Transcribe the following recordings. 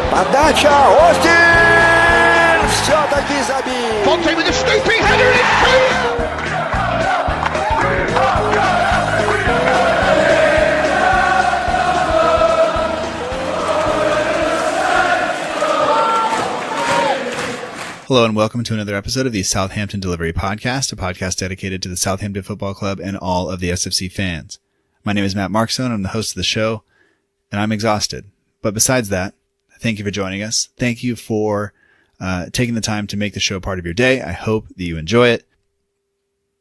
Подача, Остин! Все-таки забил! Fonte with a scooping header and it's two! Hello and welcome to another episode of the Southampton Delivery Podcast, a podcast dedicated to the Southampton Football Club and all of the SFC fans. My name is Matt Markstone. I'm the host of the show, and I'm exhausted. But besides that, thank you for joining us. Thank you for taking the time to make the show part of your day. I hope that you enjoy it.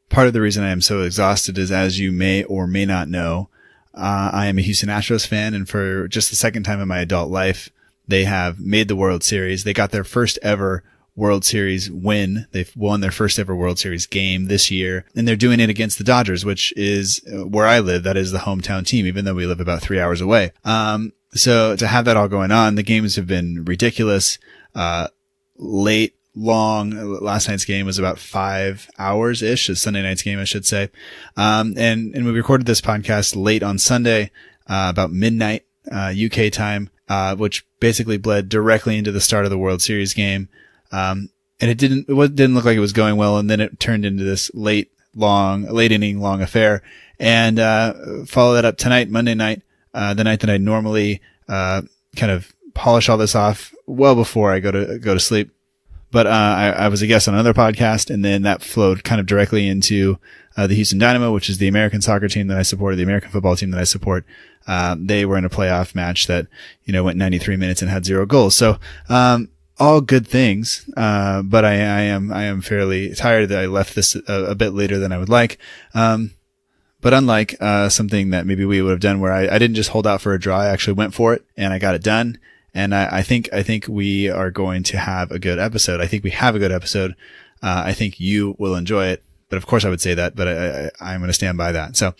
Part of the reason I am so exhausted is, as you may or may not know, I am a Houston Astros fan, and for just the second time in my adult life, they have made the World Series. They got their first ever World Series win. They've won their first ever World Series game this year, and they're doing it against the Dodgers, which is where I live. That is the hometown team, even though we live about 3 hours away. So to have that all going on, the games have been ridiculous, late, long. Last night's game was about 5 hours-ish, Sunday night's game, I should say. And we recorded this podcast late on Sunday, about midnight, UK time, which basically bled directly into the start of the World Series game. And it didn't look like it was going well. And then it turned into this late inning long affair, and, follow that up tonight, Monday night, the night that I normally, kind of polish all this off well before I go to sleep. But, I was a guest on another podcast, and then that flowed kind of directly into, the Houston Dynamo, which is the American soccer team that I support, the American football team that I support. They were in a playoff match that, went 93 minutes and had 0 goals. So, all good things, but I am fairly tired that I left this a bit later than I would like. But unlike something that maybe we would have done where I didn't just hold out for a draw, I actually went for it and I got it done. And I think we are going to have a good episode. I think we have a good episode. I think you will enjoy it. But of course I would say that, but I'm going to stand by that. So,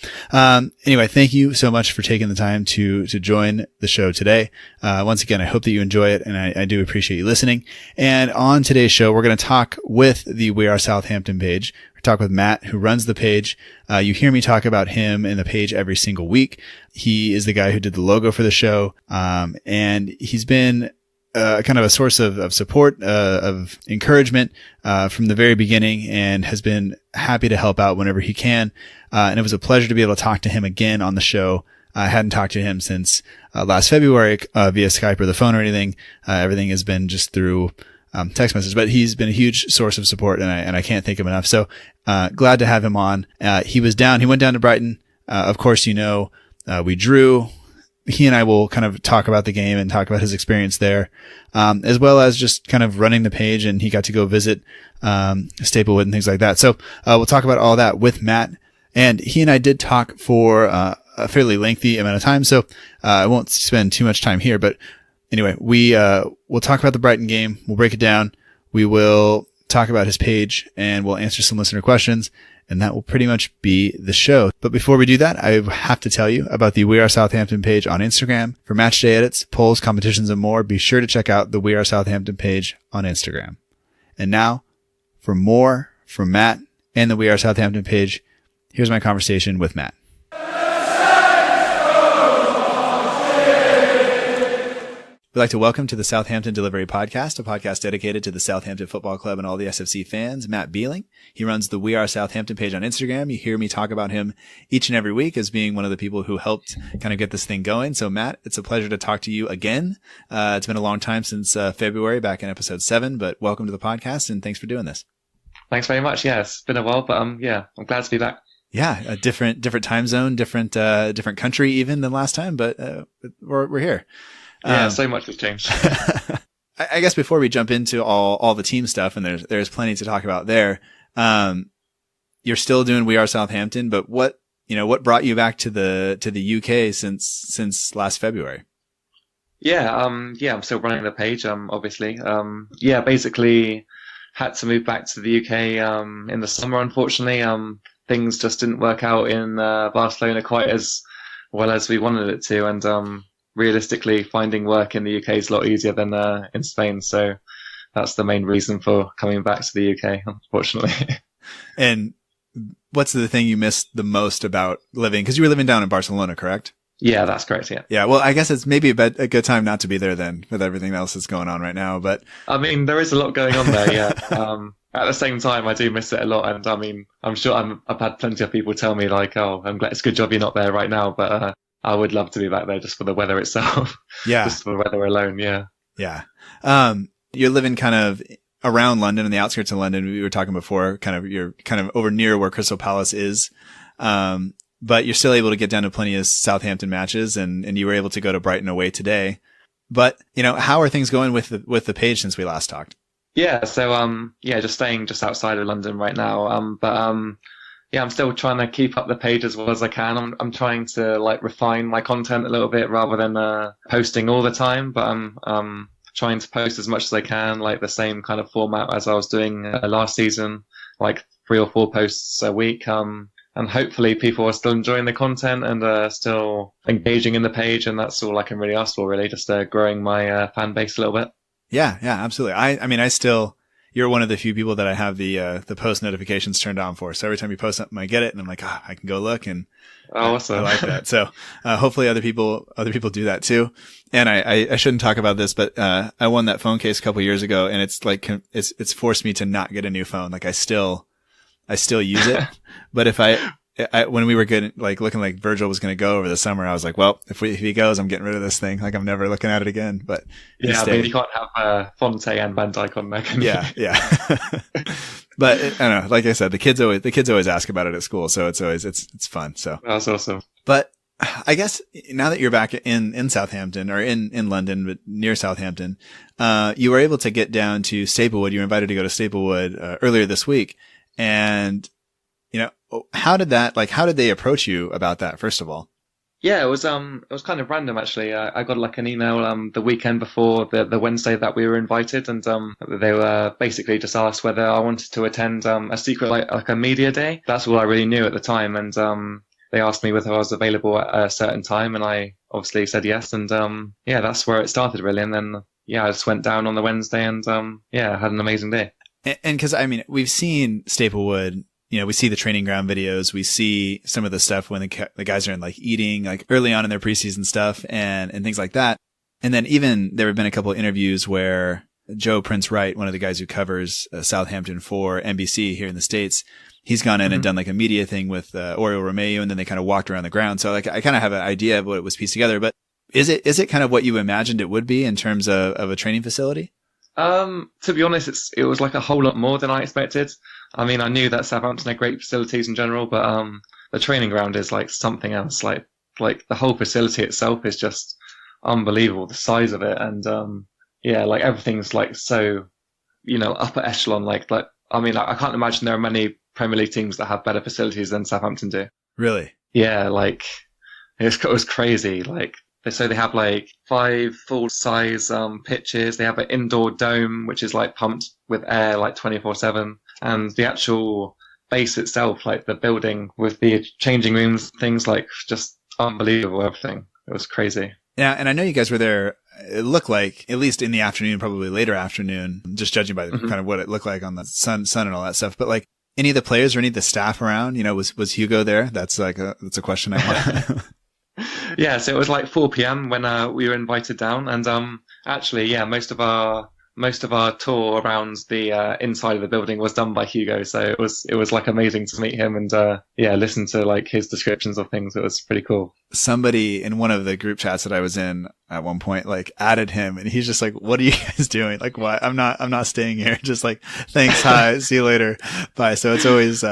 anyway, thank you so much for taking the time to join the show today. Once again, I hope that you enjoy it, and I do appreciate you listening. And on today's show, we're going to talk with the We Are Southampton page. We're talk with Matt, who runs the page. You hear me talk about him in the page every single week. He is the guy who did the logo for the show. And he's been kind of a source of support, of encouragement, from the very beginning, and has been happy to help out whenever he can. And it was a pleasure to be able to talk to him again on the show. I hadn't talked to him since, last February, via Skype or the phone or anything. Everything has been just through, text message, but he's been a huge source of support, and I can't thank him enough. So, glad to have him on. He went down to Brighton. Of course, we drew. He and I will kind of talk about the game and talk about his experience there, as well as just kind of running the page, and he got to go visit, Staplewood and things like that. So, we'll talk about all that with Matt, and he and I did talk for, a fairly lengthy amount of time. So, I won't spend too much time here, but anyway, we'll talk about the Brighton game. We'll break it down. We will talk about his page, and we'll answer some listener questions. And that will pretty much be the show. But before we do that, I have to tell you about the We Are Southampton page on Instagram. For match day edits, polls, competitions, and more, be sure to check out the We Are Southampton page on Instagram. And now, for more from Matt and the We Are Southampton page, here's my conversation with Matt. We'd like to welcome to the Southampton Delivery Podcast, a podcast dedicated to the Southampton Football Club and all the SFC fans, Matt Beling. He runs the We Are Southampton page on Instagram. You hear me talk about him each and every week as being one of the people who helped kind of get this thing going. So, Matt, it's a pleasure to talk to you again. It's been a long time since February, back in episode 7, but welcome to the podcast, and thanks for doing this. Thanks very much. Yeah, it's been a while, but I'm glad to be back. Yeah, a different time zone, different country even than last time, but we're here. Yeah, so much has changed. I guess before we jump into all the team stuff, and there's plenty to talk about there, you're still doing We Are Southampton, but what brought you back to the UK since last February? Yeah, I'm still running the page, obviously. Basically had to move back to the UK in the summer, unfortunately. Things just didn't work out in Barcelona quite as well as we wanted it to, and realistically, finding work in the UK is a lot easier than in Spain. So that's the main reason for coming back to the UK, unfortunately. And what's the thing you missed the most about living? Because you were living down in Barcelona, correct? Yeah, that's correct. Yeah. Yeah. Well, I guess it's maybe a good time not to be there then with everything else that's going on right now. But I mean, there is a lot going on there. Yeah. At the same time, I do miss it a lot. And I mean, I'm sure I've had plenty of people tell me like, oh, I'm glad it's a good job you're not there right now. But I would love to be back there just for the weather itself. Yeah. Just for the weather alone. Yeah. Yeah. You're living kind of around London and the outskirts of London. We were talking before, you're kind of over near where Crystal Palace is. But you're still able to get down to plenty of Southampton matches, and you were able to go to Brighton away today. But, how are things going with the page since we last talked? Yeah. So, just staying just outside of London right now. I'm still trying to keep up the page as well as I can. I'm trying to like refine my content a little bit rather than, posting all the time, but I'm trying to post as much as I can, like the same kind of format as I was doing last season, like 3 or 4 posts a week. And hopefully people are still enjoying the content and still engaging in the page. And that's all I can really ask for, really, just growing my fan base a little bit. Yeah, absolutely. I mean, you're one of the few people that I have the post notifications turned on for. So every time you post something, I get it and I'm like, I can go look, and awesome. I like that. So, hopefully other people do that too. And I shouldn't talk about this, but, I won that phone case a couple years ago, and it's like, it's forced me to not get a new phone. Like I still use it, but if when we were getting like looking like Virgil was going to go over the summer, I was like, well, if he goes, I'm getting rid of this thing. Like I'm never looking at it again. But yeah, I mean, you can't have Fonte and Van Dijk on there, can you? Yeah. But I don't know. Like I said, the kids always ask about it at school, so it's fun. So that's awesome. But I guess now that you're back in Southampton, or in London, but near Southampton, you were able to get down to Staplewood. You were invited to go to Staplewood earlier this week, and how did they approach you about that, first of all? Yeah, it was kind of random, actually. I got like an email the weekend before the Wednesday that we were invited, and they were basically just asked whether I wanted to attend a secret like a media day. That's all I really knew at the time, and they asked me whether I was available at a certain time, and I obviously said yes, and that's where it started, really. And then I just went down on the Wednesday, and had an amazing day. And because I mean, we've seen Staplewood. We see the training ground videos. We see some of the stuff when the guys are in like eating, like early on in their preseason stuff and things like that. And then even there have been a couple of interviews where Joe Prince Wright, one of the guys who covers Southampton for NBC here in the States, he's gone in and done like a media thing with Oriol Romeu, and then they kind of walked around the ground. So like I kind of have an idea of what it was pieced together, but is it kind of what you imagined it would be in terms of a training facility? To be honest, it was like a whole lot more than I expected. I mean, I knew that Southampton had great facilities in general, but the training ground is like something else. Like the whole facility itself is just unbelievable, the size of it, and like everything's like so, upper echelon. Like I mean, I can't imagine there are many Premier League teams that have better facilities than Southampton do. Really? Yeah, like it was crazy. Like. So they have like 5 full-size pitches. They have an indoor dome, which is like pumped with air like 24/7. And the actual base itself, like the building with the changing rooms, things like just unbelievable, everything. It was crazy. Yeah, and I know you guys were there, it looked like, at least in the afternoon, probably later afternoon, just judging by kind of what it looked like on the sun and all that stuff. But like any of the players or any of the staff around, was Hugo there? That's a question I want. Yeah, so it was like 4 p.m. when we were invited down, and actually, most of our tour around the inside of the building was done by Hugo. So it was like amazing to meet him and listen to like his descriptions of things. It was pretty cool. Somebody in one of the group chats that I was in at one point like added him, and he's just like, "What are you guys doing? Like, why? I'm not staying here. Just like, thanks, hi, see you later, bye." So it's always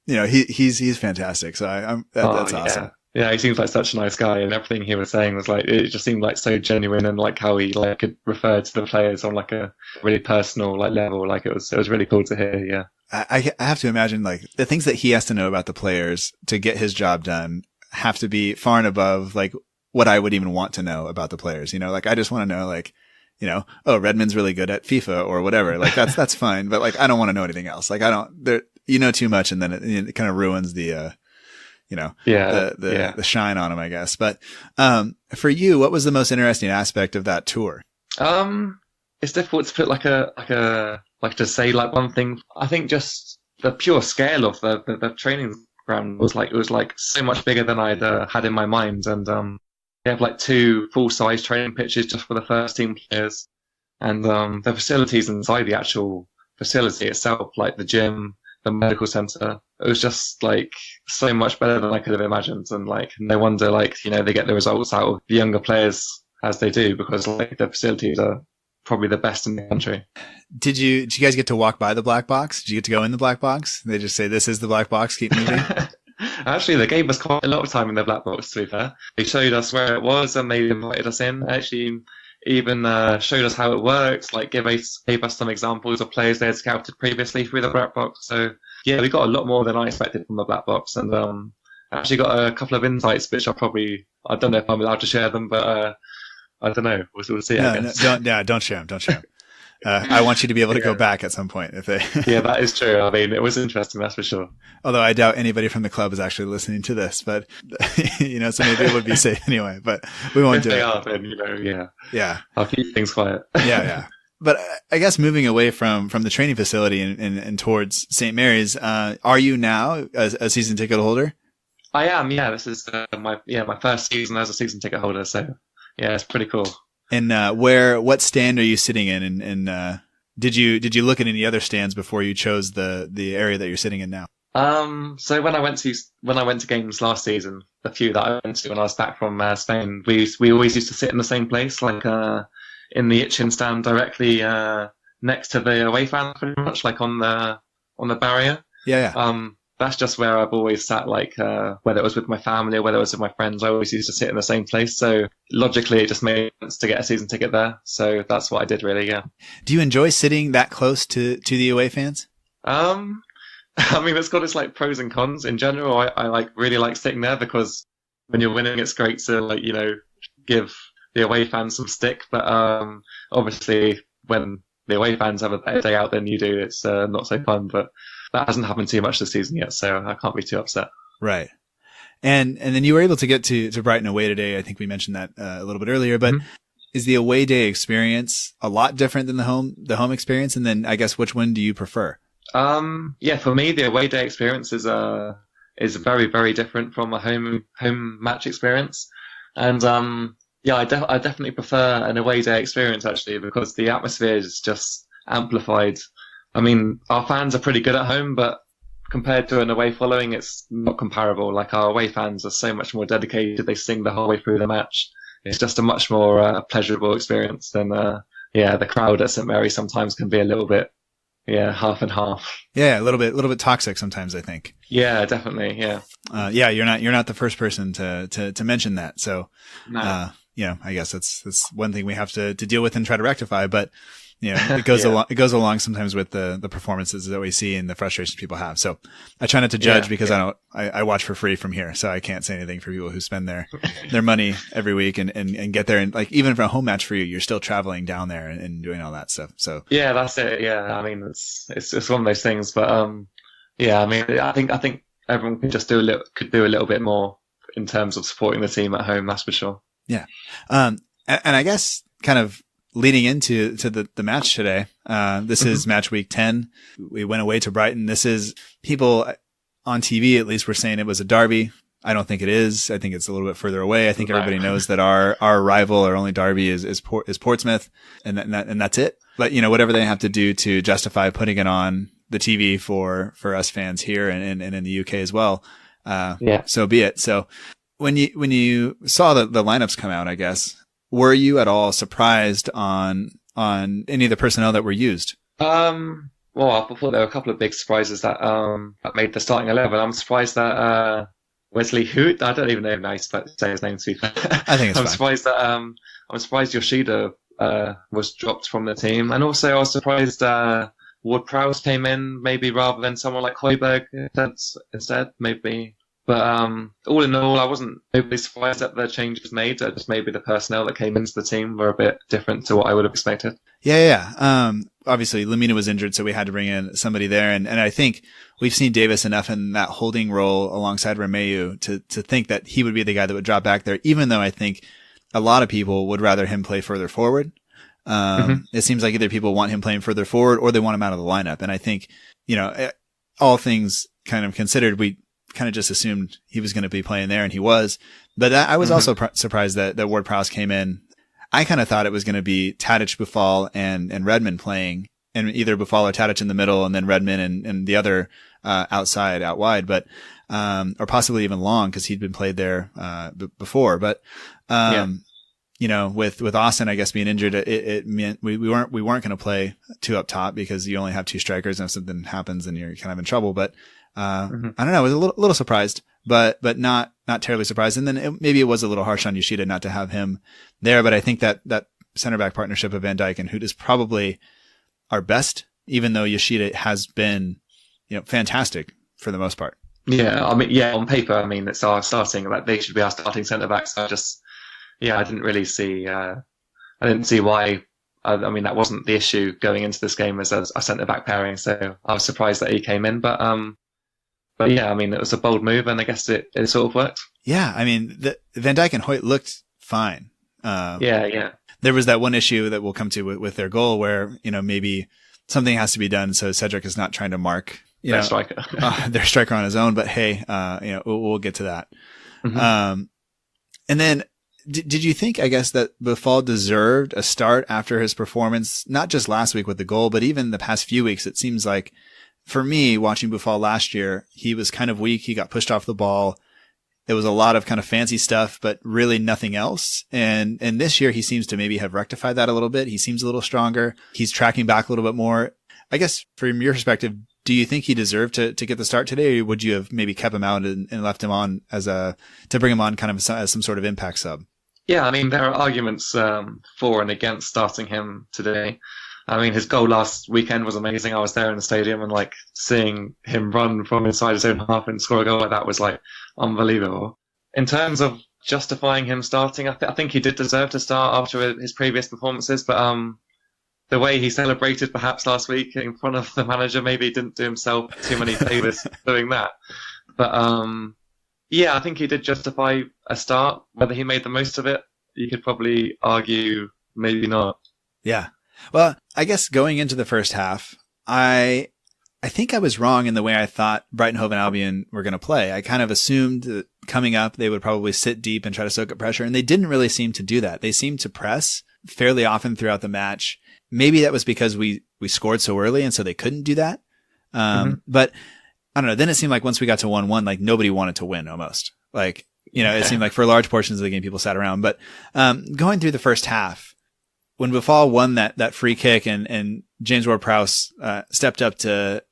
he's fantastic. So that's awesome. Yeah, he seems like such a nice guy, and everything he was saying was like, it just seemed like so genuine, and like how he like could refer to the players on like a really personal like level. Like it was really cool to hear. Yeah. I have to imagine like the things that he has to know about the players to get his job done have to be far and above like what I would even want to know about the players. Like I just want to know like, oh, Redmond's really good at FIFA or whatever. Like that's fine. But like, I don't want to know anything else. Like too much, and then it kind of ruins the, the shine on him, I guess. But, for you, what was the most interesting aspect of that tour? It's difficult to put to say like one thing. I think just the pure scale of the training ground was like so much bigger than I'd had in my mind. And, they have like 2 full-size training pitches just for the first team players. And the facilities inside the actual facility itself, like the gym, the medical center, it was just like so much better than I could have imagined. And like, no wonder, like, you know, they get the results out of the younger players as they do, because like the facilities are probably the best in the country. Did you guys get to walk by the black box? Did you get to go in the black box? They just say, this is the black box, keep moving? Actually, they gave us quite a lot of time in the black box, to be fair. They showed us where it was and they invited us in. Actually, even showed us how it works, like gave us some examples of players they had scouted previously through the black box. So yeah, we got a lot more than I expected from the black box, and actually got a couple of insights which I don't know if I'm allowed to share them, but I don't know. We'll see. I guess. Don't share them. Don't share them. I want you to be able to go back at some point if they. Yeah, that is true. I mean, it was interesting, that's for sure. Although I doubt anybody from the club is actually listening to this, but you know, so maybe it would be safe anyway. But we won't do it. If they are, then you know, yeah. I'll keep things quiet. Yeah. But I guess moving away from the training facility and towards St. Mary's, are you now a season ticket holder? I am. Yeah, this is my first season as a season ticket holder. So yeah, it's pretty cool. And what stand are you sitting in? And did you look at any other stands before you chose the area that you're sitting in now? So when I went to games last season, the few that I went to when I was back from Spain, we always used to sit in the same place, like in the itching stand directly next to the away fans, pretty much, like on the barrier. Yeah. That's just where I've always sat, like whether it was with my family or whether it was with my friends, I always used to sit in the same place. So logically, it just made sense to get a season ticket there. So that's what I did, really. Yeah. Do you enjoy sitting that close to the away fans? I mean, it's got its like pros and cons. In general, I really like sitting there because when you're winning, it's great to, like, you know, give the away fans some stick. But obviously, when the away fans have a better day out than you do, it's not so fun. But that hasn't happened too much this season yet, so I can't be too upset. Right. And then you were able to get to Brighton away today. I think we mentioned that a little bit earlier, but is the away day experience a lot different than the home experience? And then I guess which one do you prefer? Yeah, for me, the away day experience is very, very different from a home match experience. And yeah, I definitely prefer an away day experience, actually, because the atmosphere is just amplified. I mean, our fans are pretty good at home, but compared to an away following, it's not comparable. Like, our away fans are so much more dedicated. They sing the whole way through the match. It's just a much more pleasurable experience than the crowd at St. Mary's sometimes can be a little bit half and half. Yeah, a little bit toxic sometimes, I think. Yeah, definitely. Yeah. Yeah, you're not the first person to mention that. So, no. You know, I guess that's one thing we have to deal with and try to rectify. But you know, it goes along. It goes along sometimes with the performances that we see and the frustrations people have. So I try not to judge because I watch for free from here, so I can't say anything for people who spend their money every week and get there. And like, even for a home match for you, you're still traveling down there and doing all that stuff. So yeah, that's it. Yeah, I mean, it's one of those things. But yeah, I mean, I think everyone can just do a little bit more in terms of supporting the team at home. That's for sure. Yeah, and I guess kind of leading into the match today, this is match week 10. We went away to Brighton. This is, people on TV at least were saying it was a derby. I don't think it is. I think it's a little bit further away. I think everybody knows that our rival, our only derby is Portsmouth, and that's it. But you know, whatever they have to do to justify putting it on the TV for us fans here and in the UK as well, so be it. So when you saw the lineups come out, I guess, were you at all surprised on any of the personnel that were used? Well, I thought there were a couple of big surprises that made the starting 11. I'm surprised that Wesley Hoot, I don't even know how you say his name, to be fair. I think it's I'm fine. surprised that I'm surprised Yoshida was dropped from the team, and also I was surprised Ward-Prowse came in maybe rather than someone like Højbjerg instead, maybe. But all in all, I wasn't overly surprised at the changes made. Just maybe the personnel that came into the team were a bit different to what I would have expected. Yeah. Obviously, Lamina was injured, so we had to bring in somebody there. And I think we've seen Davis enough in that holding role alongside Romeu to think that he would be the guy that would drop back there, even though I think a lot of people would rather him play further forward. It seems like either people want him playing further forward or they want him out of the lineup. And I think, you know, all things kind of considered, kind of just assumed he was going to be playing there, and he was. But I was also surprised that Ward-Prowse came in. I kind of thought it was going to be Tadic, Buffal, and Redmond playing, and either Buffal or Tadic in the middle, and then Redmond and the other outside, out wide, but or possibly even Long, because he'd been played there before. But you know, with Austin, I guess, being injured, it meant we weren't going to play two up top, because you only have two strikers, and if something happens, then you're kind of in trouble. But I don't know, I was a little surprised, but not terribly surprised. And then maybe it was a little harsh on Yoshida not to have him there. But I think that center back partnership of Van Dijk and Hoot is probably our best, even though Yoshida has been, you know, fantastic for the most part. Yeah, I mean, yeah, on paper, I mean, it's our starting, like, they should be our starting centre backs. So I didn't really see, I didn't see why. I mean, that wasn't the issue going into this game as a centre back pairing. So I was surprised that he came in, but yeah, I mean, it was a bold move, and I guess it sort of worked. Yeah, I mean, Van Dijk and Hoyt looked fine. Yeah. There was that one issue that we'll come to with their goal, where, you know, maybe something has to be done so Cedric is not trying to mark their striker on his own. But hey, you know, we'll get to that. And then, did you think, I guess, that Buffal deserved a start after his performance, not just last week with the goal, but even the past few weeks? It seems like, for me, watching Buffal last year, he was kind of weak. He got pushed off the ball. It was a lot of kind of fancy stuff, but really nothing else. And this year, he seems to maybe have rectified that a little bit. He seems a little stronger. He's tracking back a little bit more. I guess, from your perspective, do you think he deserved to get the start today, or would you have maybe kept him out and left him on to bring him on kind of as some sort of impact sub? Yeah, I mean, there are arguments for and against starting him today. I mean, his goal last weekend was amazing. I was there in the stadium, and like seeing him run from inside his own half and score a goal like that was like unbelievable. In terms of justifying him starting, I think he did deserve to start after his previous performances, but the way he celebrated perhaps last week in front of the manager maybe didn't do himself too many favours doing that. But yeah, I think he did justify a start. Whether he made the most of it, you could probably argue maybe not. Yeah. Well, I guess going into the first half, I think I was wrong in the way I thought Brighton Hove Albion were going to play. I kind of assumed that coming up, they would probably sit deep and try to soak up pressure, and they didn't really seem to do that. They seemed to press fairly often throughout the match. Maybe that was because we scored so early, and so they couldn't do that. But I don't know. Then it seemed like once we got to 1-1, like nobody wanted to win almost. Like, you know, it seemed like for large portions of the game, people sat around. But going through the first half, when Buffal won that free kick and James Ward-Prowse stepped up to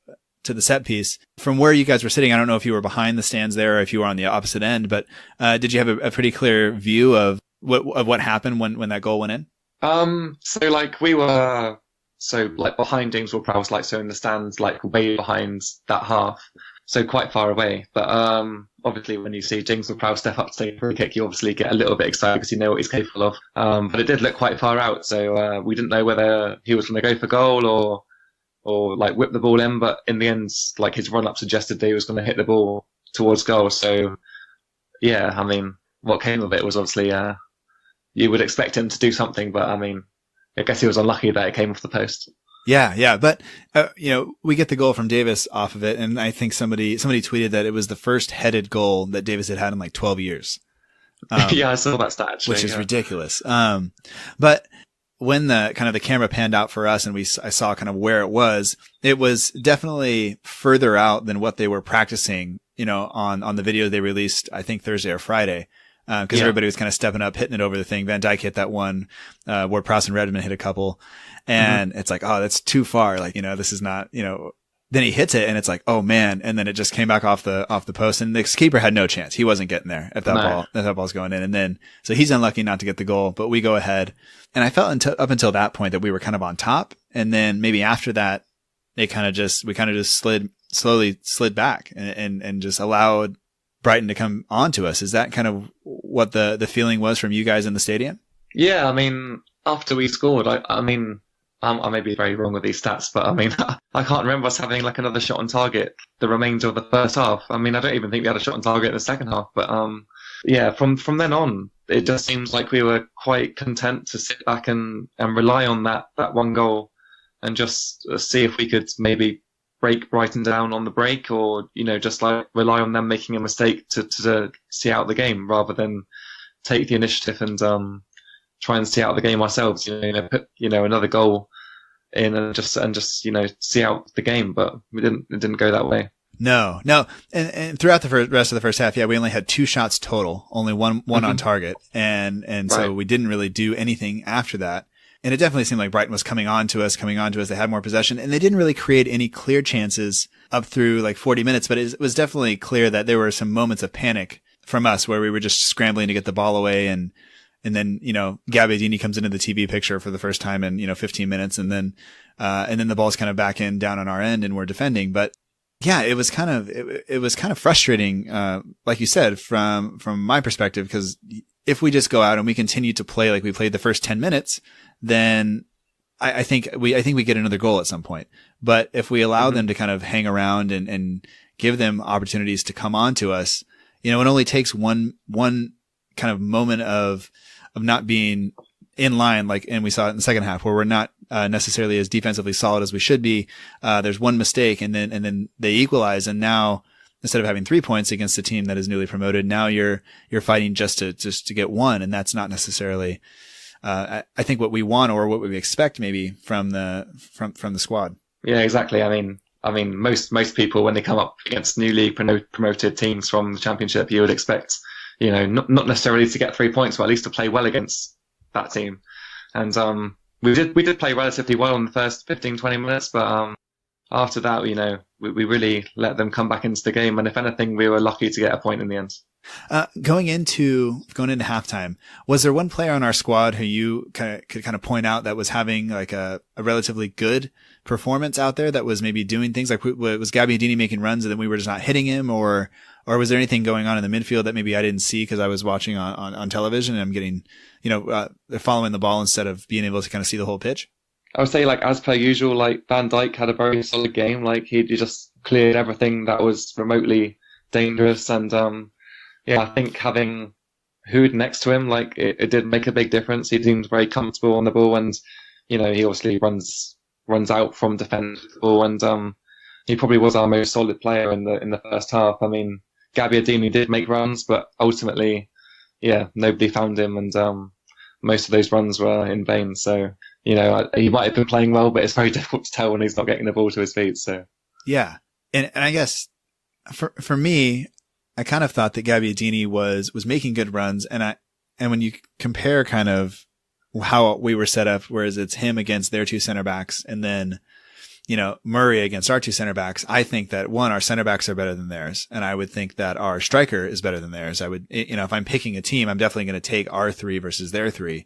the set piece, from where you guys were sitting, I don't know if you were behind the stands there or if you were on the opposite end, but did you have a pretty clear view of what happened when that goal went in? So like we were behind James Ward-Prowse, like so in the stands, like way behind that half, so quite far away. But obviously when you see James Ward-Prowse step up to take a free kick, you obviously get a little bit excited because you know what he's capable of. But it did look quite far out, so we didn't know whether he was going to go for goal or like whip the ball in. But in the end, like his run up suggested that he was going to hit the ball towards goal. So yeah, I mean, what came of it was obviously you would expect him to do something, but I mean, I guess he was unlucky that it came off the post. Yeah. But, you know, we get the goal from Davis off of it. And I think somebody tweeted that it was the first headed goal that Davis had in like 12 years. Yeah, I saw that stat actually. Which is ridiculous. But when the camera panned out for us and I saw kind of where it was definitely further out than what they were practicing, you know, on the video they released, I think Thursday or Friday. Because everybody was kind of stepping up, hitting it over the thing. Van Dijk hit that one. Ward-Prowse and Redmond hit a couple. And it's like, oh, that's too far. Like, you know, this is not, you know, then he hits it and it's like, oh man. And then it just came back off the post, and the keeper had no chance. He wasn't getting there if that ball's going in. And then, so he's unlucky not to get the goal, but we go ahead. And I felt up until that point that we were kind of on top. And then maybe after that, we kind of just slowly slid back and just allowed Brighton to come on to us. Is that kind of what the feeling was from you guys in the stadium? Yeah, I mean, after we scored, I mean, I may be very wrong with these stats, but I mean, I can't remember us having like another shot on target the remainder of the first half. I mean, I don't even think we had a shot on target in the second half, but yeah, from then on, it just seems like we were quite content to sit back and rely on that one goal and just see if we could maybe break Brighton down on the break, or just like rely on them making a mistake to see out the game rather than take the initiative and try and see out the game ourselves. Put another goal in and just see out the game, but it didn't go that way. No. And throughout the rest of the first half, we only had 2 shots total, only one on target. And so we didn't really do anything after that. And it definitely seemed like Brighton was coming on to us. They had more possession, and they didn't really create any clear chances up through like 40 minutes, but it was definitely clear that there were some moments of panic from us where we were just scrambling to get the ball away. And then, Gabbiadini comes into the TV picture for the first time in, 15 minutes. And then the ball's kind of back in down on our end and we're defending. But yeah, it was kind of frustrating, like you said, from my perspective, because if we just go out and we continue to play like we played the first 10 minutes, then I think we get another goal at some point. But if we allow them to kind of hang around and give them opportunities to come on to us, it only takes one kind of moment of not being in line, and we saw it in the second half where we're not necessarily as defensively solid as we should be. There's one mistake and then they equalize, and now instead of having 3 points against a team that is newly promoted, now you're fighting just to get one, and that's not necessarily I think what we want or what we expect maybe from the squad. Yeah, exactly. I mean, most people, when they come up against newly promoted teams from the Championship, you would expect, not necessarily to get 3 points, but at least to play well against that team. And we did play relatively well in the first 15, 20 minutes, but after that, we really let them come back into the game. And if anything, we were lucky to get a point in the end. Going into halftime, was there one player on our squad who you could kind of point out that was having like a relatively good performance out there, that was maybe doing things like, was Gabbiadini making runs and then we were just not hitting him, or was there anything going on in the midfield that maybe I didn't see because I was watching on television and I'm getting, following the ball instead of being able to kind of see the whole pitch? I would say, like, as per usual, like Van Dijk had a very solid game. Like he just cleared everything that was remotely dangerous. And I think having Hood next to him, like it did make a big difference. He seemed very comfortable on the ball, and he obviously runs out from defending the ball, and he probably was our most solid player in the first half. I mean, Gabbiadini did make runs, but ultimately, nobody found him, and most of those runs were in vain. So, he might have been playing well, but it's very difficult to tell when he's not getting the ball to his feet. So, yeah. And I guess for me, I kind of thought that Gabbiadini was making good runs. And when you compare kind of how we were set up, whereas it's him against their 2 center backs and then, Murray against our 2 center backs, I think that our center backs are better than theirs. And I would think that our striker is better than theirs. I would, if I'm picking a team, I'm definitely going to take our 3 versus their 3.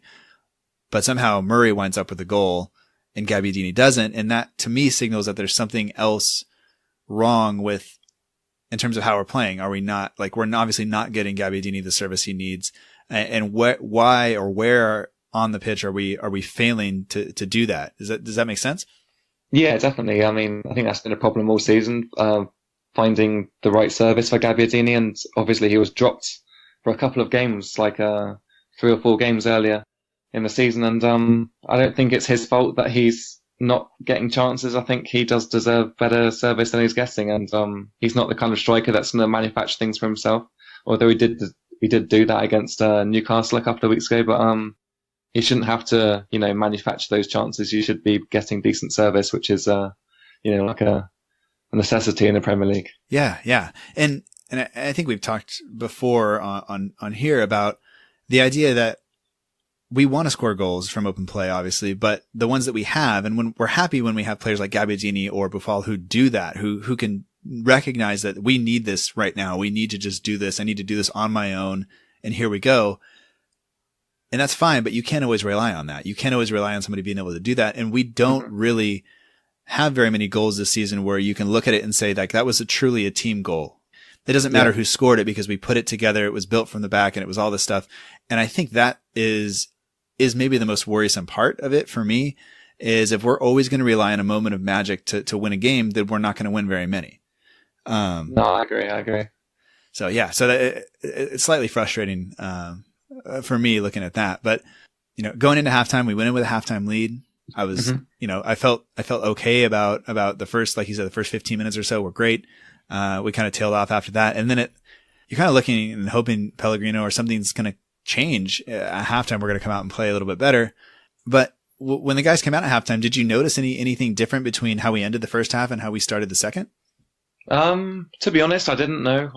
But somehow Murray winds up with a goal and Gabbiadini doesn't. And that to me signals that there's something else wrong in terms of how we're playing. Are we not, like, we're obviously not getting Gabbiadini the service he needs, and why or where on the pitch are we failing to do that? Does that make sense? Yeah, definitely. I mean, I think that's been a problem all season, finding the right service for Gabbiadini, and obviously he was dropped for a couple of games, like 3 or 4 games earlier in the season, and I don't think it's his fault that he's not getting chances. I think he does deserve better service than he's getting, and he's not the kind of striker that's going to manufacture things for himself. Although he did do that against Newcastle a couple of weeks ago, but he shouldn't have to, manufacture those chances. You should be getting decent service, which is, like a necessity in the Premier League. Yeah. And I think we've talked before on here about the idea that we want to score goals from open play, obviously, but the ones that we have, and when we're happy when we have players like Gabbiadini or Boufal who do that, who can recognize that we need this right now. We need to just do this. I need to do this on my own. And here we go. And that's fine, but you can't always rely on that. You can't always rely on somebody being able to do that. And we don't really have very many goals this season where you can look at it and say, like, that was truly a team goal. It doesn't matter who scored it because we put it together. It was built from the back and it was all this stuff. And I think that is maybe the most worrisome part of it for me, is if we're always going to rely on a moment of magic to win a game, then we're not going to win very many. No, I agree. So it's slightly frustrating, for me looking at that, but going into halftime, we went in with a halftime lead. I was, I felt okay about the first, like you said, the first 15 minutes or so were great. We kind of tailed off after that. And then you're kind of looking and hoping Pellegrino or something's going to change at halftime. We're going to come out and play a little bit better. But when the guys came out at halftime, did you notice anything different between how we ended the first half and how we started the second? To be honest, I didn't know.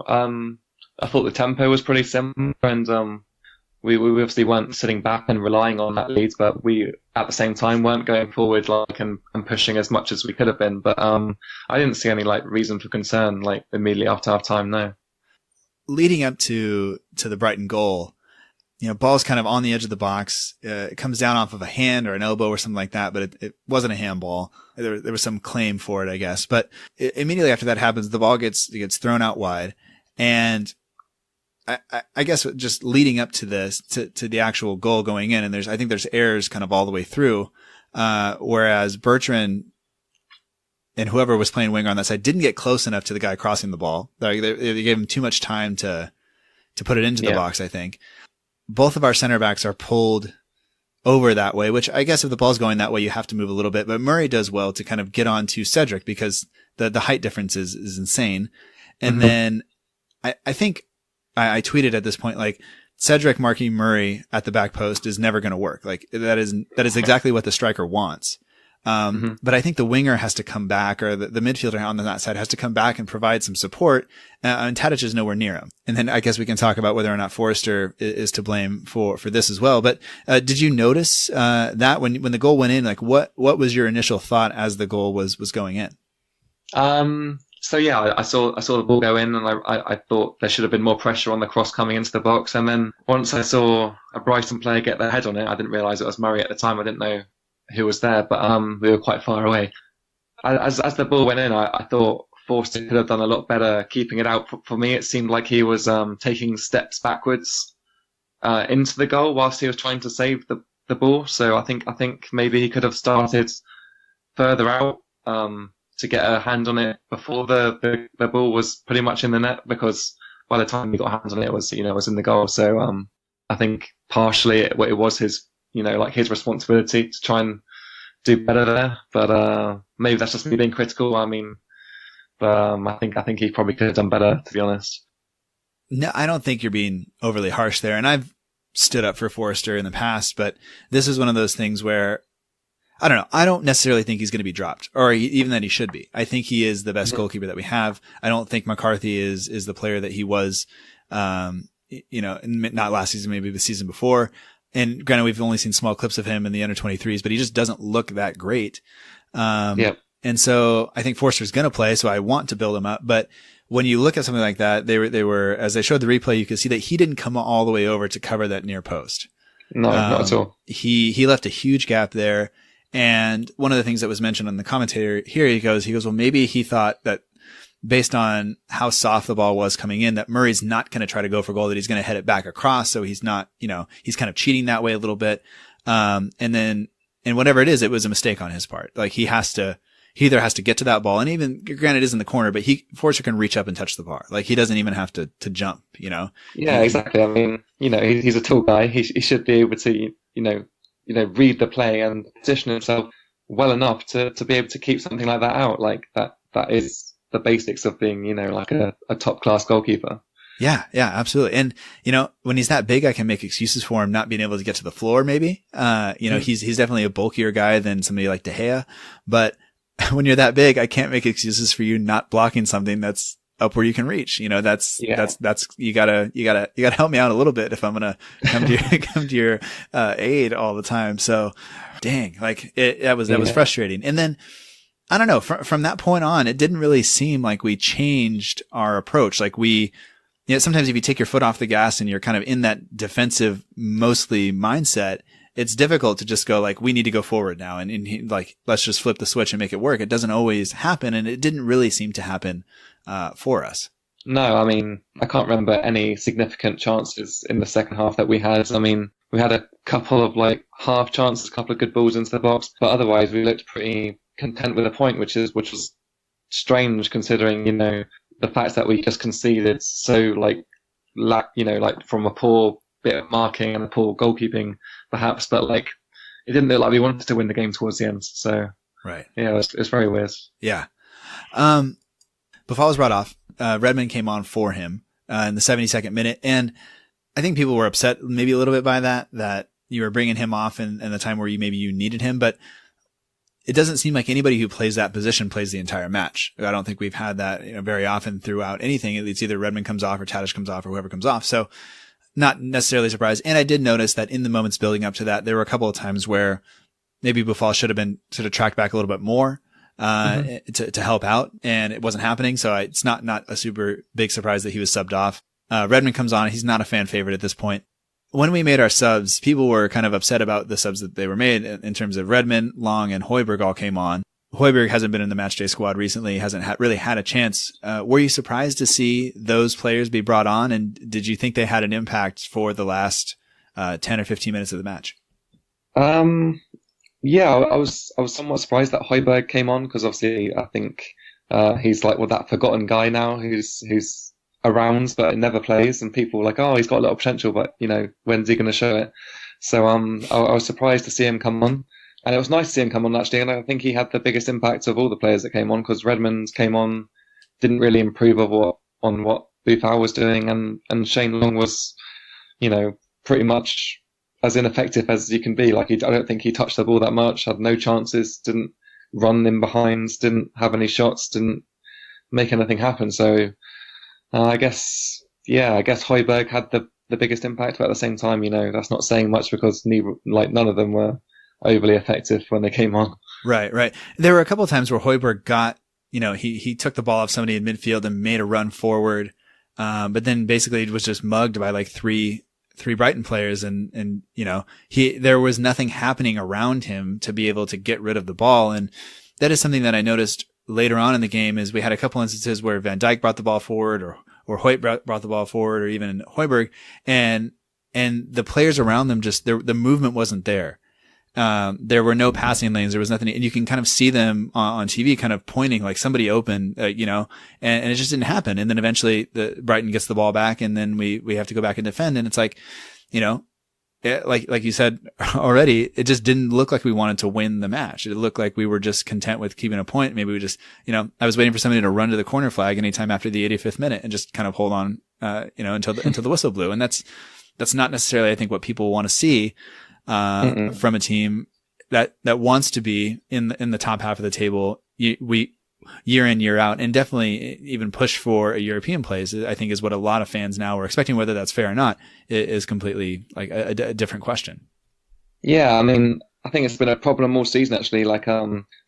I thought the tempo was pretty similar, and we obviously weren't sitting back and relying on that lead, but we at the same time weren't going forward and pushing as much as we could have been. But I didn't see any reason for concern immediately after half time. No. Leading up to the Brighton goal, ball's kind of on the edge of the box. It comes down off of a hand or an elbow or something like that, but it wasn't a handball. There was some claim for it, I guess. But immediately after that happens, the ball gets thrown out wide, and I guess just leading up to this, to the actual goal going in, and I think there's errors kind of all the way through, whereas Bertrand and whoever was playing winger on that side didn't get close enough to the guy crossing the ball. They gave him too much time to put it into the box, I think. Both of our center backs are pulled over that way, which I guess if the ball's going that way, you have to move a little bit, but Murray does well to kind of get on to Cedric because the height difference is insane. And then I think I tweeted at this point, Cedric marking Murray at the back post is never going to work. That is exactly what the striker wants. But I think the winger has to come back, or the midfielder on that side has to come back and provide some support. And Tadic is nowhere near him. And then I guess we can talk about whether or not Forrester is to blame for this as well. But, did you notice, that when the goal went in, what was your initial thought as the goal was going in? So yeah, I saw the ball go in, and I thought there should have been more pressure on the cross coming into the box. And then once I saw a Brighton player get their head on it, I didn't realise it was Murray at the time. I didn't know who was there, but we were quite far away. As the ball went in, I thought Forster could have done a lot better keeping it out. For me, it seemed like he was taking steps backwards into the goal whilst he was trying to save the ball. So I think maybe he could have started further out to get a hand on it before the ball was pretty much in the net, because by the time he got hands on it, it was in the goal. So I think partially it was his his responsibility to try and do better there. But maybe that's just me being critical. I mean, I think he probably could have done better, to be honest. No, I don't think you're being overly harsh there. And I've stood up for Forrester in the past, but this is one of those things where I don't know. I don't necessarily think he's going to be dropped, or even that he should be. I think he is the best goalkeeper that we have. I don't think McCarthy is the player that he was, not last season, maybe the season before. And granted, we've only seen small clips of him in the under-23s, but he just doesn't look that great. And so I think Forster's going to play, so I want to build him up. But when you look at something like that, they were, as they showed the replay, you could see that he didn't come all the way over to cover that near post. No, not at all. He left a huge gap there. And one of the things that was mentioned on the commentator here, he goes, well, maybe he thought that based on how soft the ball was coming in, that Murray's not going to try to go for goal, that he's going to head it back across. So he's not, he's kind of cheating that way a little bit. And whatever it is, it was a mistake on his part. He either has to get to that ball, and even granted it is in the corner, but Forster can reach up and touch the bar. He doesn't even have to jump, Yeah, exactly. I mean, he's a tall guy. He should be able to, read the play and position himself well enough to be able to keep something like that out. That is the basics of being, a top class goalkeeper. Yeah, absolutely. And, when he's that big, I can make excuses for him not being able to get to the floor, maybe. He's definitely a bulkier guy than somebody like De Gea. But when you're that big, I can't make excuses for you not blocking something that's up where you can reach. That's you gotta help me out a little bit if I'm gonna come to your aid all the time. So dang, that was frustrating. And then I don't know, from that point on, it didn't really seem like we changed our approach. Sometimes if you take your foot off the gas and you're kind of in that defensive mostly mindset, it's difficult to just go we need to go forward now and let's just flip the switch and make it work. It doesn't always happen, and it didn't really seem to happen for us. No, I mean, I can't remember any significant chances in the second half that we had. I mean, we had a couple of half chances, a couple of good balls into the box, but otherwise we looked pretty content with a point, which was strange considering, the fact that we just conceded so from a poor bit of marking and a poor goalkeeping perhaps, but it didn't look like we wanted to win the game towards the end. So right. Yeah, it's very weird. Yeah. Before I was brought off, Redmond came on for him in the 72nd minute. And I think people were upset maybe a little bit by that you were bringing him off in the time where you needed him. But it doesn't seem like anybody who plays that position plays the entire match. I don't think we've had that very often throughout anything. It's either Redmond comes off or Tadic comes off or whoever comes off. So not necessarily surprised. And I did notice that in the moments building up to that, there were a couple of times where maybe Buffal should have been sort of tracked back a little bit more to help out, and it wasn't happening. So it's not a super big surprise that he was subbed off. Redmond comes on. He's not a fan favorite at this point. When we made our subs, people were kind of upset about the subs that they were made in terms of Redmond, Long, and Højbjerg all came on. Højbjerg hasn't been in the matchday squad recently, hasn't really had a chance. Were you surprised to see those players be brought on? And did you think they had an impact for the last 10 or 15 minutes of the match? Yeah, I was somewhat surprised that Højbjerg came on, because obviously I think he's like that forgotten guy now who's around but never plays, and people were like, oh, he's got a lot of potential, but when's he going to show it? So I was surprised to see him come on, and it was nice to see him come on actually. And I think he had the biggest impact of all the players that came on, because Redmond came on, didn't really improve on what Buffal was doing, and Shane Long was, pretty much as ineffective as you can be. Like I don't think he touched the ball that much, had no chances, didn't run in behinds, didn't have any shots, didn't make anything happen. So I guess Højbjerg had the biggest impact, but at the same time, that's not saying much, because none of them were overly effective when they came on. Right. There were a couple of times where Højbjerg got, he took the ball off somebody in midfield and made a run forward, but then basically it was just mugged by like three Brighton players, and there was nothing happening around him to be able to get rid of the ball. And that is something that I noticed later on in the game, is we had a couple instances where Van Dijk brought the ball forward, or Hoyt brought the ball forward, or even Højbjerg, and the players around them the movement wasn't there. There were no passing lanes. There was nothing, and you can kind of see them on TV kind of pointing like somebody open, and it just didn't happen. And then eventually Brighton gets the ball back, and then we have to go back and defend. And it's like, like you said already, it just didn't look like we wanted to win the match. It looked like we were just content with keeping a point. Maybe we just, I was waiting for somebody to run to the corner flag anytime after the 85th minute and just kind of hold on, until the whistle blew. And that's not necessarily, I think, what people want to see from a team that wants to be in the top half of the table. We year in, year out, and definitely even push for a European place, I think, is what a lot of fans now are expecting. Whether that's fair or not is completely like a different question. Yeah, I mean, I think it's been a problem all season actually. Like,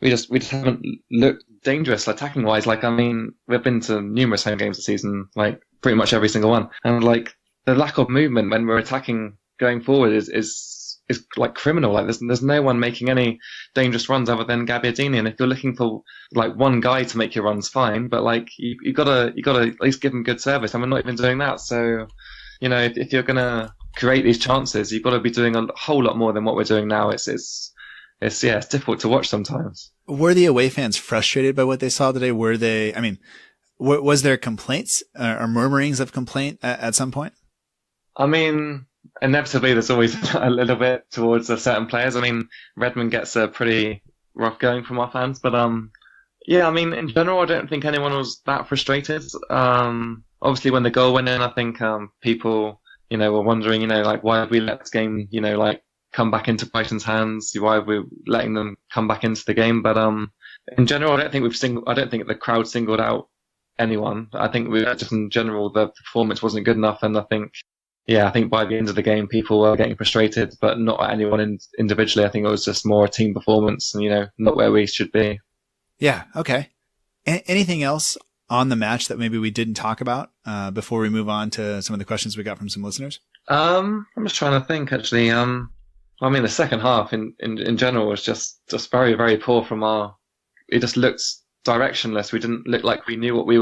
we just haven't looked dangerous attacking wise. Like, I mean, we've been to numerous home games this season, like pretty much every single one, and like the lack of movement when we're attacking going forward is like criminal. Like there's no one making any dangerous runs other than Gabbiadini. And if you're looking for like one guy to make your runs, fine, but like you gotta at least give him good service, and we're not even doing that. So, if you're gonna create these chances, you've got to be doing a whole lot more than what we're doing now. It's difficult to watch sometimes. Were the away fans frustrated by what they saw today? Was there complaints or murmurings of complaint at some point? I mean, inevitably, there's always a little bit towards certain players. I mean, Redmond gets a pretty rough going from our fans, but yeah, I mean, in general, I don't think anyone was that frustrated. Obviously, when the goal went in, I think people, were wondering, like, why have we let this game, like, come back into Brighton's hands? Why are we letting them come back into the game? But in general, I don't think the crowd singled out anyone. I think just in general, the performance wasn't good enough, and I think by the end of the game, people were getting frustrated, but not at anyone individually. I think it was just more a team performance, and, not where we should be. Yeah. Okay. Anything else on the match that maybe we didn't talk about before we move on to some of the questions we got from some listeners? I'm just trying to think, actually. The second half in general was just very, very poor from it just looked directionless. We didn't look like we knew what we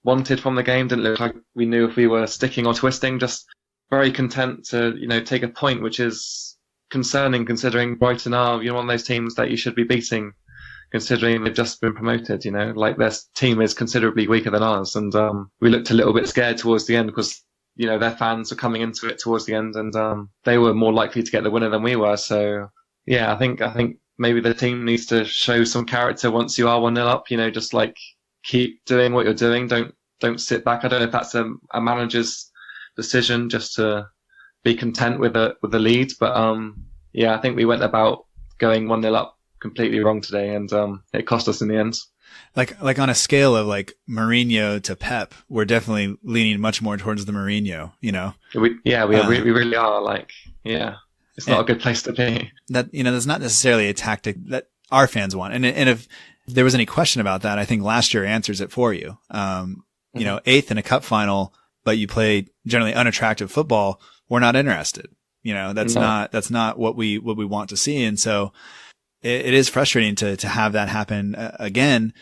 wanted from the game. Didn't look like we knew if we were sticking or twisting. Just very content to, take a point, which is concerning considering Brighton are, one of those teams that you should be beating, considering they've just been promoted, like their team is considerably weaker than ours. And we looked a little bit scared towards the end because, their fans were coming into it towards the end, and they were more likely to get the winner than we were. So I think maybe the team needs to show some character once you are 1-0 up. Just like keep doing what you're doing. Don't sit back. I don't know if that's a manager's decision just to be content with the lead, but I think we went about going 1-0 up completely wrong today, and it cost us in the end. Like on a scale of like Mourinho to Pep, we're definitely leaning much more towards the Mourinho. We really are. Like, it's not a good place to be. That that's not necessarily a tactic that our fans want. And if there was any question about that, I think last year answers it for you. Eighth in a cup final, but you play generally unattractive football. We're not interested. That's not what we want to see. And so it is frustrating to have that happen again.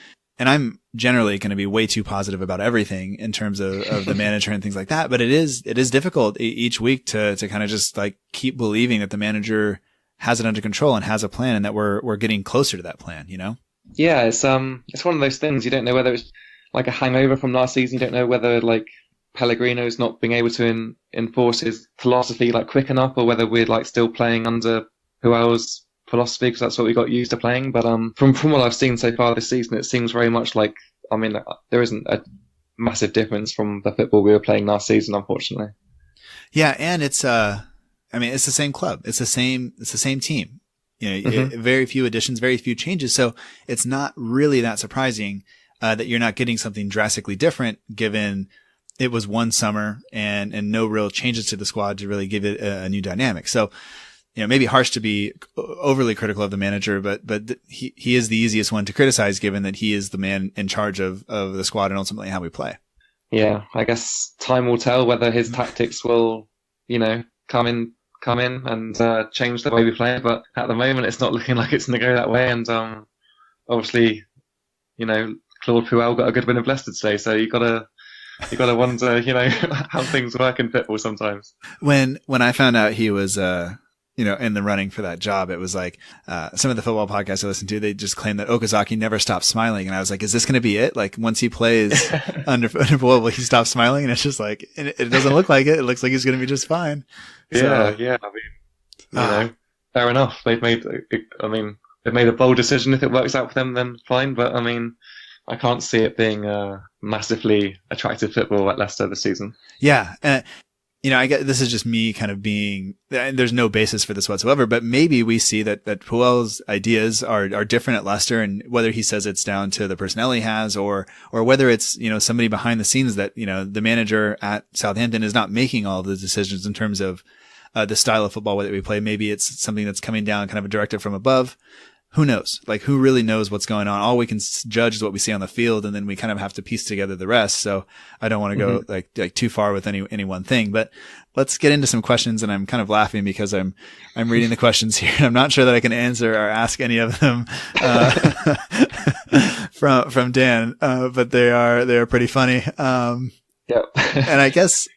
And I'm generally going to be way too positive about everything in terms of the manager and things like that. But it is difficult each week to kind of just like keep believing that the manager has it under control and has a plan, and that we're getting closer to that plan, Yeah, it's one of those things. You don't know whether it's like a hangover from last season. You don't know whether like Pellegrino's not being able to enforce his philosophy like quick enough, or whether we're like still playing under Puel's philosophy, because that's what we got used to playing. But from what I've seen so far this season, it seems very much like, there isn't a massive difference from the football we were playing last season, unfortunately. Yeah, and it's it's the same club, it's the same team. Very few additions, very few changes, so it's not really that surprising that you're not getting something drastically different, given it was one summer and no real changes to the squad to really give it a new dynamic. So, maybe harsh to be overly critical of the manager, but he is the easiest one to criticize, given that he is the man in charge of the squad and ultimately how we play. Yeah, I guess time will tell whether his tactics will, come in and change the way we play. But at the moment, it's not looking like it's going to go that way. And obviously, Claude Puel got a good win of Leicester today, so you gotta wonder, how things work in football sometimes. When I found out he was, in the running for that job, it was like, some of the football podcasts I listened to, they just claimed that Okazaki never stops smiling. And I was like, is this going to be it? Like, once he plays under Puel, will he stop smiling? And it's just like, it doesn't look like it. It looks like he's going to be just fine. Yeah. Fair enough. They've made a bold decision. If it works out for them, then fine. But I can't see it being massively attractive football at Leicester this season. Yeah. I get, this is just me kind of being, there's no basis for this whatsoever, but maybe we see that Puel's ideas are different at Leicester, and whether he says it's down to the personnel he has, or whether it's, somebody behind the scenes that, the manager at Southampton is not making all the decisions in terms of the style of football that we play. Maybe it's something that's coming down, kind of a directive from above. Who knows? Like, who really knows what's going on? All we can judge is what we see on the field, and then we kind of have to piece together the rest. So I don't want to go like too far with any one thing, but let's get into some questions. And I'm kind of laughing because I'm reading the questions here, and I'm not sure that I can answer or ask any of them, from Dan. But they are pretty funny. Yep. And I guess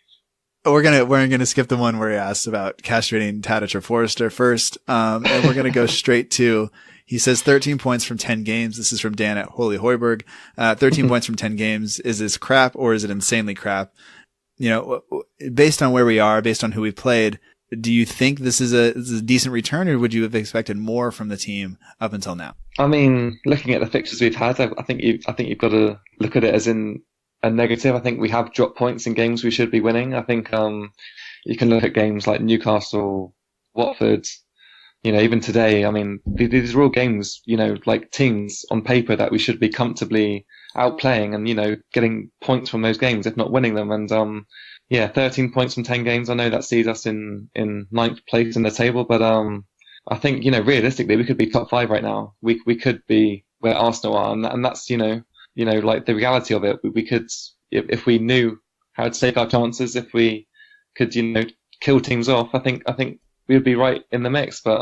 we're gonna skip the one where he asks about castrating Tadic or Forrester first. And we're gonna go straight to, he says 13 points from 10 games. This is from Dan at Holy Hoiberg. 13 points from 10 games. Is this crap, or is it insanely crap? Based on where we are, based on who we've played, do you think this is a decent return, or would you have expected more from the team up until now? Looking at the fixtures we've had, I think you've got to look at it as in a negative. I think we have dropped points in games we should be winning. I think you can look at games like Newcastle, Watford, even today. These are all games, like teams on paper that we should be comfortably outplaying and, getting points from those games, if not winning them. And 13 points from 10 games. I know that sees us in 9th place in the table, but I think, realistically, we could be top 5 right now. We could be where Arsenal are, and that's, like the reality of it. We could, if we knew how to take our chances, if we could, kill teams off, I think we would be right in the mix. But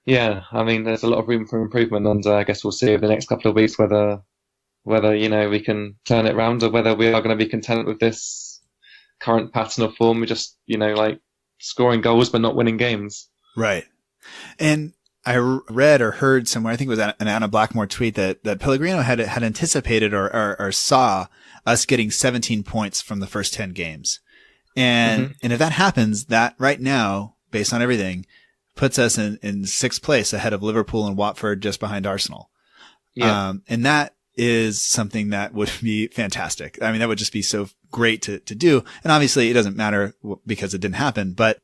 there's a lot of room for improvement, and I guess we'll see over the next couple of weeks whether we can turn it around, or whether we are going to be content with this current pattern of form. We're just like scoring goals but not winning games. Right. And I read or heard somewhere, I think it was an Anna Blackmore tweet, that Pellegrino had anticipated or saw us getting 17 points from the first 10 games. And if that happens, that right now, based on everything, puts us in sixth place ahead of Liverpool and Watford, just behind Arsenal. Yeah. And that is something that would be fantastic. I mean, that would just be so great to do. And obviously it doesn't matter because it didn't happen, but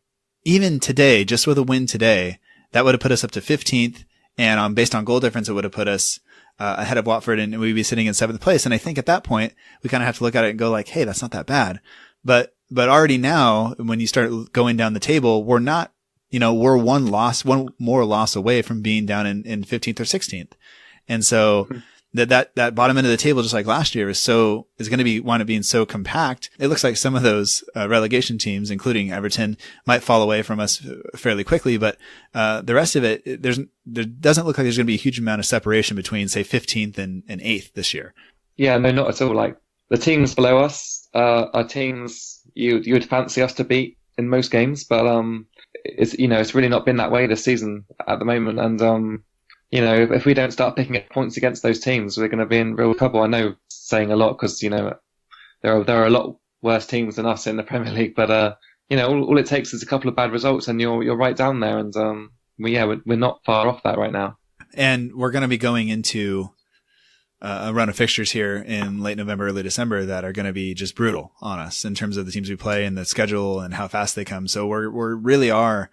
even today, just with a win today, that would have put us up to 15th. And based on goal difference, it would have put us ahead of Watford, and we'd be sitting in 7th place. And I think at that point, we kind of have to look at it and go like, hey, that's not that bad. But already now, when you start going down the table, we're not, we're one more loss away from being down in 15th or 16th. And so that bottom end of the table, just like last year, is going to wind up being so compact. It looks like some of those relegation teams, including Everton, might fall away from us fairly quickly. But the rest of it, there doesn't look like there's going to be a huge amount of separation between, say, 15th and 8th this year. Yeah, no, not at all. Like the teams below us are teams you would fancy us to beat in most games, but it's really not been that way this season at the moment. And if we don't start picking up points against those teams, we're going to be in real trouble. I know saying a lot because, there are a lot worse teams than us in the Premier League, but, all it takes is a couple of bad results and you're right down there. And, we're not far off that right now. And we're going to be going into a run of fixtures here in late November, early December that are going to be just brutal on us in terms of the teams we play and the schedule and how fast they come. So we're really are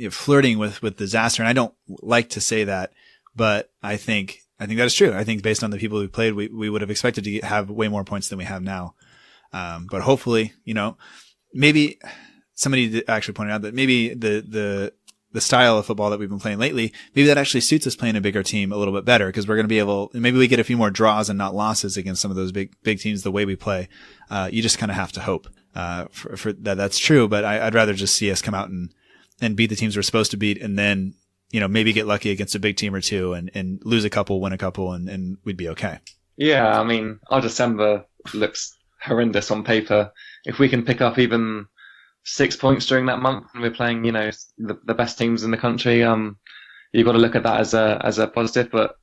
flirting with disaster. And I don't like to say that, but I think that is true. I think based on the people we played, we would have expected to have way more points than we have now. But hopefully, maybe somebody actually pointed out that maybe the style of football that we've been playing lately, maybe that actually suits us playing a bigger team a little bit better, because we're going to be able, maybe we get a few more draws and not losses against some of those big teams the way we play. You just kind of have to hope, for that's true, but I'd rather just see us come out and beat the teams we're supposed to beat, and then, maybe get lucky against a big team or two and lose a couple, win a couple, and we'd be okay. Yeah. I mean, our December looks horrendous on paper. If we can pick up even 6 points during that month and we're playing, the best teams in the country, you've got to look at that as a positive, but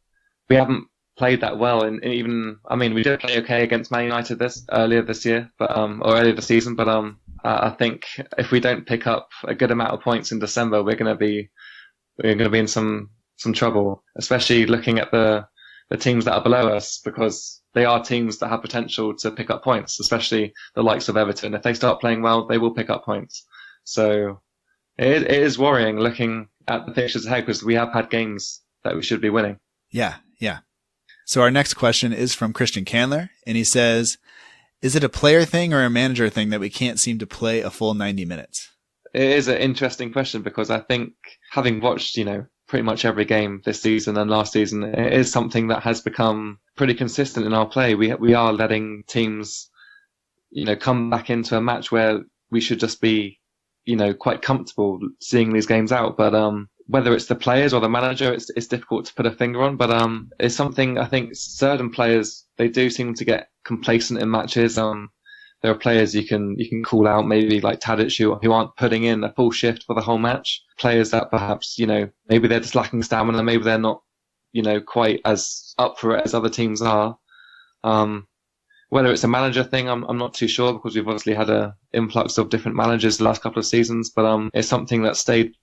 we haven't played that well. And even, we did play okay against Man United earlier this year, or earlier this season, but, I think if we don't pick up a good amount of points in December, we're going to be in some trouble, especially looking at the teams that are below us, because they are teams that have potential to pick up points, especially the likes of Everton. If they start playing well, they will pick up points. So it is worrying looking at the fixtures ahead, because we have had games that we should be winning. Yeah. So our next question is from Christian Candler, and he says, is it a player thing or a manager thing that we can't seem to play a full 90 minutes? It is an interesting question, because I think having watched, pretty much every game this season and last season, it is something that has become pretty consistent in our play. We are letting teams, come back into a match where we should just be, quite comfortable seeing these games out. But whether it's the players or the manager, it's difficult to put a finger on. But it's something I think certain players, they do seem to get complacent in matches. There are players you can call out, maybe like Tadic, who aren't putting in a full shift for the whole match. Players that perhaps, maybe they're just lacking stamina, maybe they're not, quite as up for it as other teams are. Whether it's a manager thing, I'm not too sure, because we've obviously had a influx of different managers the last couple of seasons, but it's something that stayed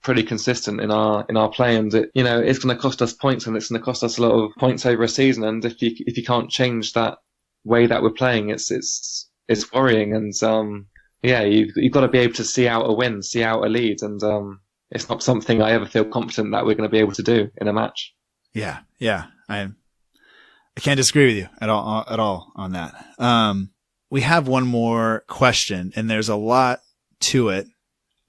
pretty consistent in our play, and it's going to cost us points, and it's going to cost us a lot of points over a season. And if you can't change that way that we're playing, it's worrying. And you've got to be able to see out a win, see out a lead, and it's not something I ever feel confident that we're going to be able to do in a match. Yeah, I can't disagree with you at all on that. We have one more question, and there's a lot to it.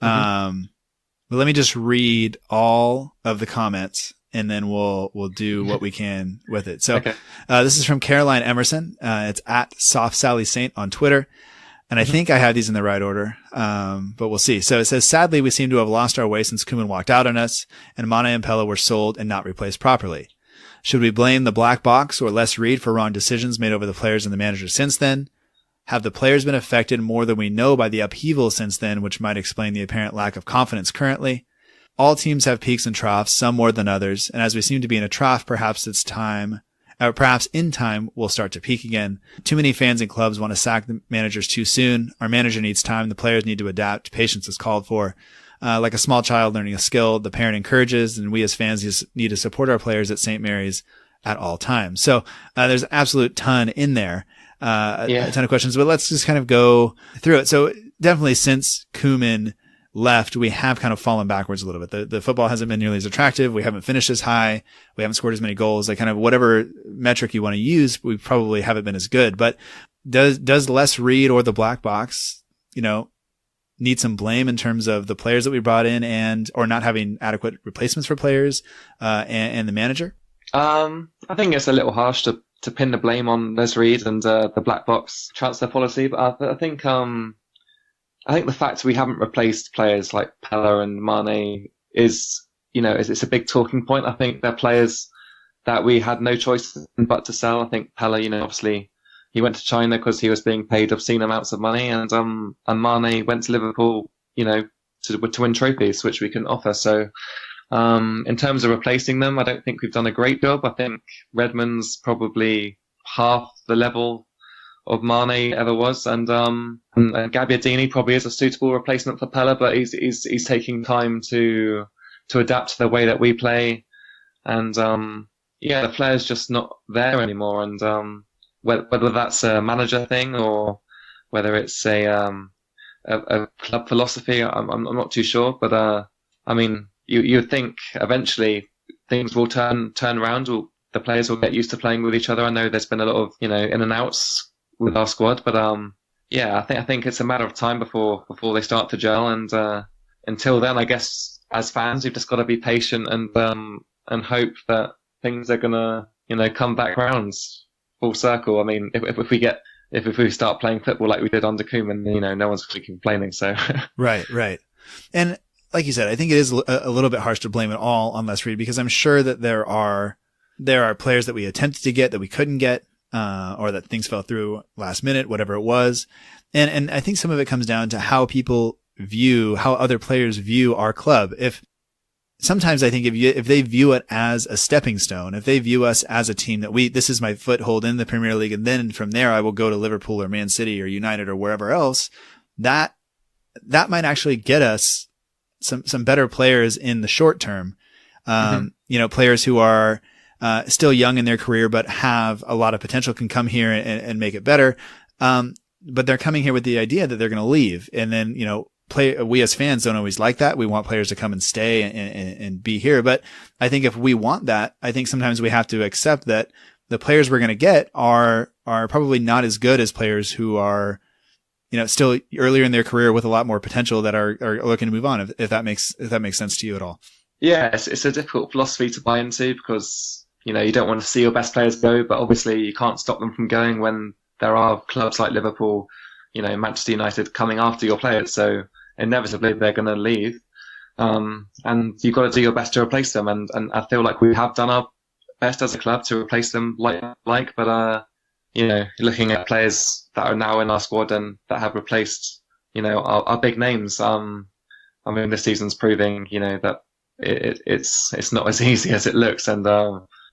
But let me just read all of the comments, and then we'll do what we can with it. So, okay. This is from Caroline Emerson. It's at Soft Sally Saint on Twitter. And I think I have these in the right order. But we'll see. So it says, sadly, we seem to have lost our way since Koeman walked out on us and Mane and Pella were sold and not replaced properly. Should we blame the black box or Les Reed for wrong decisions made over the players and the manager since then? Have the players been affected more than we know by the upheaval since then, which might explain the apparent lack of confidence currently? All teams have peaks and troughs, some more than others, and as we seem to be in a trough, perhaps in time we'll start to peak again. Too many fans and clubs want to sack the managers too soon. Our manager needs time. The players need to adapt. Patience is called for. like a small child learning a skill. The parent encourages, and we as fans just need to support our players at St. Mary's at all times. So there's an absolute ton in there, a ton of questions, but let's just kind of go through it. So definitely since Koeman left, we have kind of fallen backwards a little bit. The football hasn't been nearly as attractive. We haven't finished as high. We haven't scored as many goals. Like kind of whatever metric you want to use, we probably haven't been as good. But does Les Reed or the Black Box, need some blame in terms of the players that we brought in or not having adequate replacements for players, and the manager? I think it's a little harsh to pin the blame on Les Reed and the Black Box transfer policy, but I think the fact we haven't replaced players like Pella and Mane is, it's a big talking point. I think they're players that we had no choice but to sell. I think Pella, obviously he went to China because he was being paid obscene amounts of money, and Mane went to Liverpool, to win trophies, which we couldn't offer. So, in terms of replacing them, I don't think we've done a great job. I think Redmond's probably half the level of Mane ever was, and Gabbiadini probably is a suitable replacement for Pella, but he's taking time to adapt to the way that we play, and the player's just not there anymore. And whether that's a manager thing or whether it's a club philosophy, I'm not too sure. But you would think eventually things will turn around. The players will get used to playing with each other. I know there's been a lot of in and outs with our squad, but I think it's a matter of time before they start to gel, and until then, I guess as fans we've just got to be patient and hope that things are gonna come back round full circle. I mean, if we start playing football like we did under Koeman, no one's really complaining. So right, and like you said, I think it is a little bit harsh to blame it all on Les Reed, because I'm sure that there are players that we attempted to get that we couldn't get. Or that things fell through last minute, whatever it was. And I think some of it comes down to how other players view our club. Sometimes I think if they view it as a stepping stone, if they view us as a team that this is my foothold in the Premier League, and then from there I will go to Liverpool or Man City or United or wherever else, that might actually get us some better players in the short term. Players who are, still young in their career, but have a lot of potential, can come here and make it better. But they're coming here with the idea that they're going to leave. And then, we as fans don't always like that. We want players to come and stay and be here. But I think if we want that, I think sometimes we have to accept that the players we're going to get are probably not as good as players who are, still earlier in their career with a lot more potential that are looking to move on. If that makes sense to you at all. Yeah, it's a difficult philosophy to buy into, because you don't want to see your best players go, but obviously you can't stop them from going when there are clubs like Liverpool, Manchester United coming after your players. So inevitably they're going to leave. And you've got to do your best to replace them. And I feel like we have done our best as a club to replace them but looking at players that are now in our squad and that have replaced, our big names. This season's proving, that it's not as easy as it looks. And,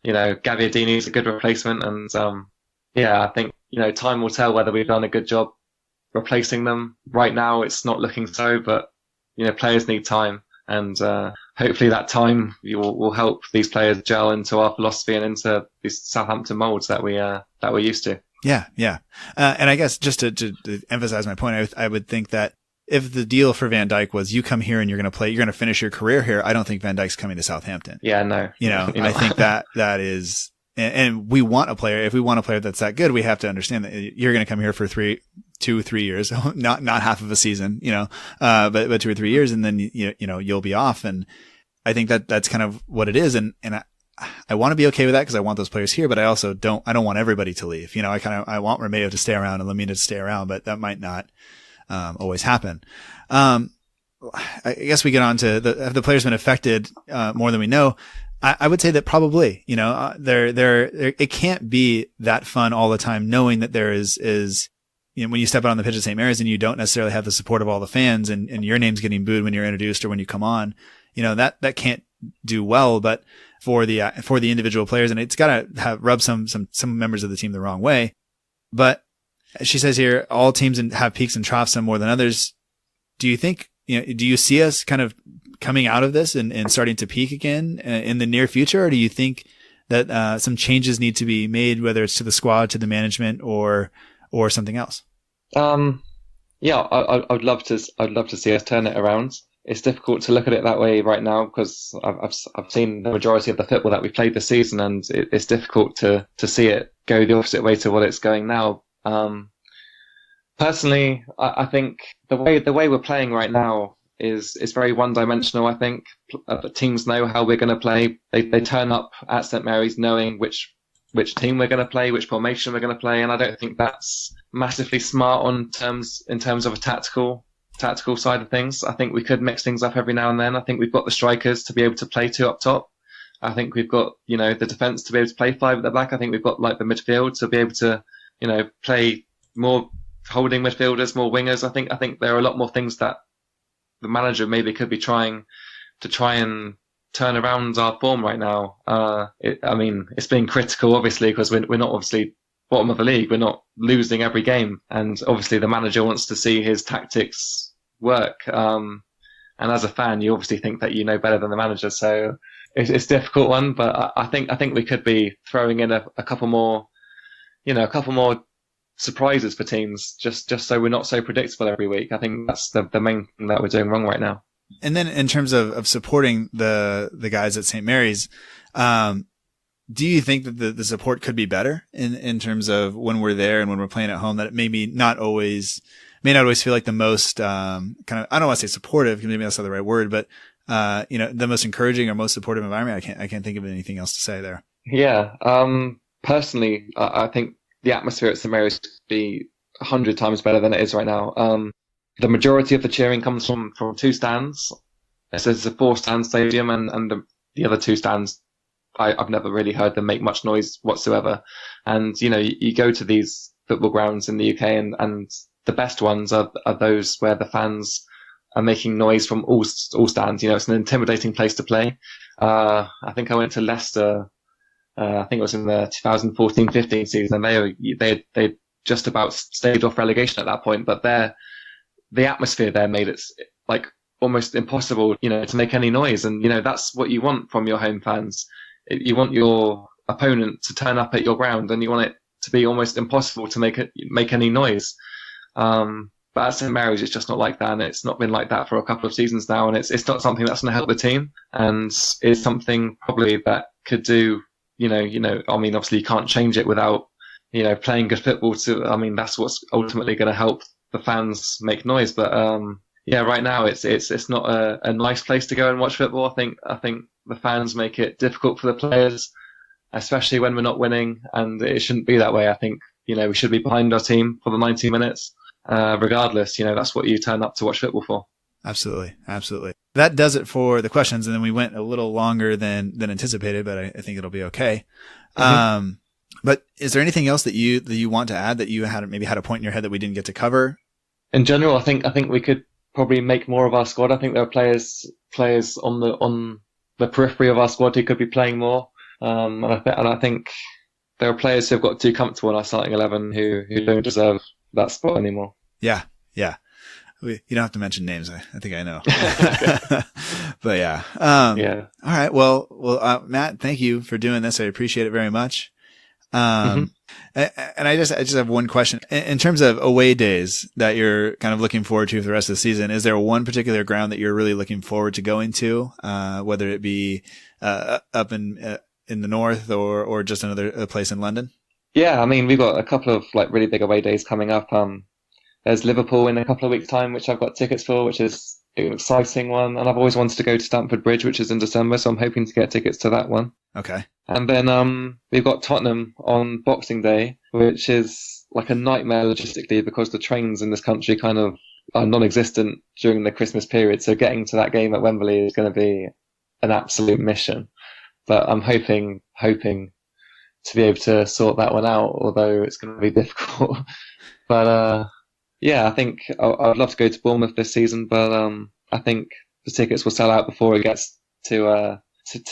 Gabbiadini is a good replacement, and I think time will tell whether we've done a good job replacing them. Right now, it's not looking so, but players need time, and hopefully that time will help these players gel into our philosophy and into these Southampton molds that we're used to. Yeah. And I guess just to emphasize my point, I would think that if the deal for Van Dijk was you come here and you're going to finish your career here, I don't think Van Dijk's coming to Southampton. Yeah, no. I think that is, and we want a player. If we want a player that's that good, we have to understand that you're going to come here for 2 or 3 years, not half of a season, but 2 or 3 years, and then you'll be off. And I think that's kind of what it is. And I want to be okay with that because I want those players here, but I also don't want everybody to leave. I want Romeo to stay around and Lamina to stay around, but that might not always happen. I guess we get on to have the players been affected more than we know. I would say that probably, it can't be that fun all the time, knowing that there is when you step out on the pitch at St. Mary's and you don't necessarily have the support of all the fans, and your name's getting booed when you're introduced or when you come on, that can't do well. But for the individual players, and it's got to rub some members of the team the wrong way. But she says here, all teams have peaks and troughs, some more than others. Do you think do you see us kind of coming out of this and starting to peak again in the near future? Or do you think that some changes need to be made, whether it's to the squad, to the management, or something else? Yeah, I'd love to see us turn it around. It's difficult to look at it that way right now because I've seen the majority of the football that we played this season, and it's difficult to see it go the opposite way to what it's going now. Personally, I think the way we're playing right now is very one-dimensional. I think teams know how we're going to play. They turn up at St Mary's knowing which team we're going to play, which formation we're going to play, and I don't think that's massively smart in terms of a tactical side of things. I think we could mix things up every now and then. I think we've got the strikers to be able to play 2 up top. I think we've got the defence to be able to play 5 at the back. I think we've got like the midfield to be able to play more holding midfielders, more wingers. I think there are a lot more things that the manager maybe could be trying and turn around our form right now. It's being critical, obviously, because we're not obviously bottom of the league. We're not losing every game. And obviously the manager wants to see his tactics work. And as a fan, you obviously think that you know better than the manager. So it's a difficult one, but I think we could be throwing in a couple more surprises for teams just so we're not so predictable every week. I think that's the main thing that we're doing wrong right now. And then in terms of supporting the guys at St. Mary's, do you think that the support could be better in terms of when we're there and when we're playing at home, that it may not always feel like the most, kind of, I don't want to say supportive, because maybe that's not the right word, but, the most encouraging or most supportive environment? I can't think of anything else to say there. Yeah. Personally, I think the atmosphere at St Mary's could be 100 times better than it is right now. The majority of the cheering comes from 2 stands. It's a 4-stand stadium, and the other 2 stands, I've never really heard them make much noise whatsoever. And, you go to these football grounds in the UK, and the best ones are those where the fans are making noise from all stands. It's an intimidating place to play. I think I went to Leicester, I think it was in the 2014-15 season, and they just about stayed off relegation at that point, but the atmosphere there made it like almost impossible, to make any noise. And, that's what you want from your home fans. You want your opponent to turn up at your ground, and you want it to be almost impossible to make any noise. But at St Mary's, it's just not like that, and it's not been like that for a couple of seasons now, and it's not something that's going to help the team, and it's something probably that could do, obviously you can't change it without, playing good football that's what's ultimately going to help the fans make noise. But, right now it's not a nice place to go and watch football. I think the fans make it difficult for the players, especially when we're not winning, and it shouldn't be that way. I think, we should be behind our team for the 90 minutes. Regardless, that's what you turn up to watch football for. Absolutely. That does it for the questions. And then we went a little longer than anticipated, but I think it'll be okay. Mm-hmm. But is there anything else that you want to add that you had a point in your head that we didn't get to cover? In general, I think we could probably make more of our squad. I think there are players on the periphery of our squad who could be playing more. And I think there are players who have got too comfortable in our starting 11 who don't deserve that spot anymore. Yeah. You don't have to mention names. I think I know. But yeah. Yeah. All right. Well, Matt, thank you for doing this. I appreciate it very much. And I just have one question. In terms of away days that you're kind of looking forward to for the rest of the season, is there one particular ground that you're really looking forward to going to, whether it be up in the north or just a place in London? Yeah, we've got a couple of really big away days coming up. There's Liverpool in a couple of weeks' time, which I've got tickets for, which is an exciting one. And I've always wanted to go to Stamford Bridge, which is in December, so I'm hoping to get tickets to that one. Okay. And then we've got Tottenham on Boxing Day, which is like a nightmare logistically because the trains in this country kind of are non-existent during the Christmas period. So getting to that game at Wembley is going to be an absolute mission. But I'm hoping to be able to sort that one out, although it's going to be difficult. But I think I'd love to go to Bournemouth this season, but I think the tickets will sell out before it gets to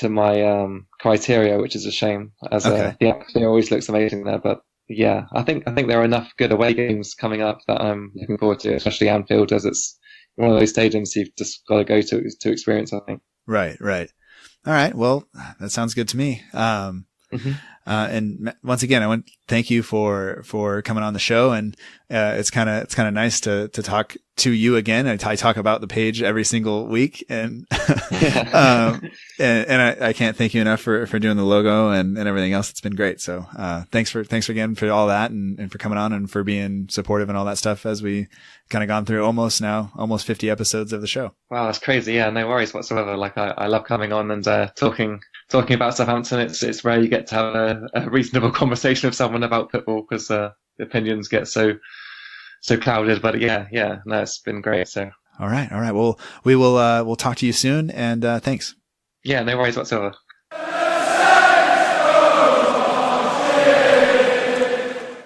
my criteria, which is a shame, as the atmosphere always looks amazing there. But yeah, I think there are enough good away games coming up that I'm looking forward to, especially Anfield, as it's one of those stadiums you've just got to go to experience, I think. Right. All right. Well, that sounds good to me. And once again, I want to thank you for coming on the show. And, it's kind of nice to talk to you again. I talk about the page every single week, and, and I can't thank you enough for doing the logo and everything else. It's been great. So, thanks again for all that and for coming on and for being supportive and all that stuff as we kind of gone through almost 50 episodes of the show. Wow, that's crazy. Yeah, no worries whatsoever. Like I love coming on and talking about Southampton. It's rare you get to have a reasonable conversation with someone about football because the opinions get so clouded. But yeah, no, it's been great. So all right. Well, we'll talk to you soon, and thanks. Yeah, no worries whatsoever.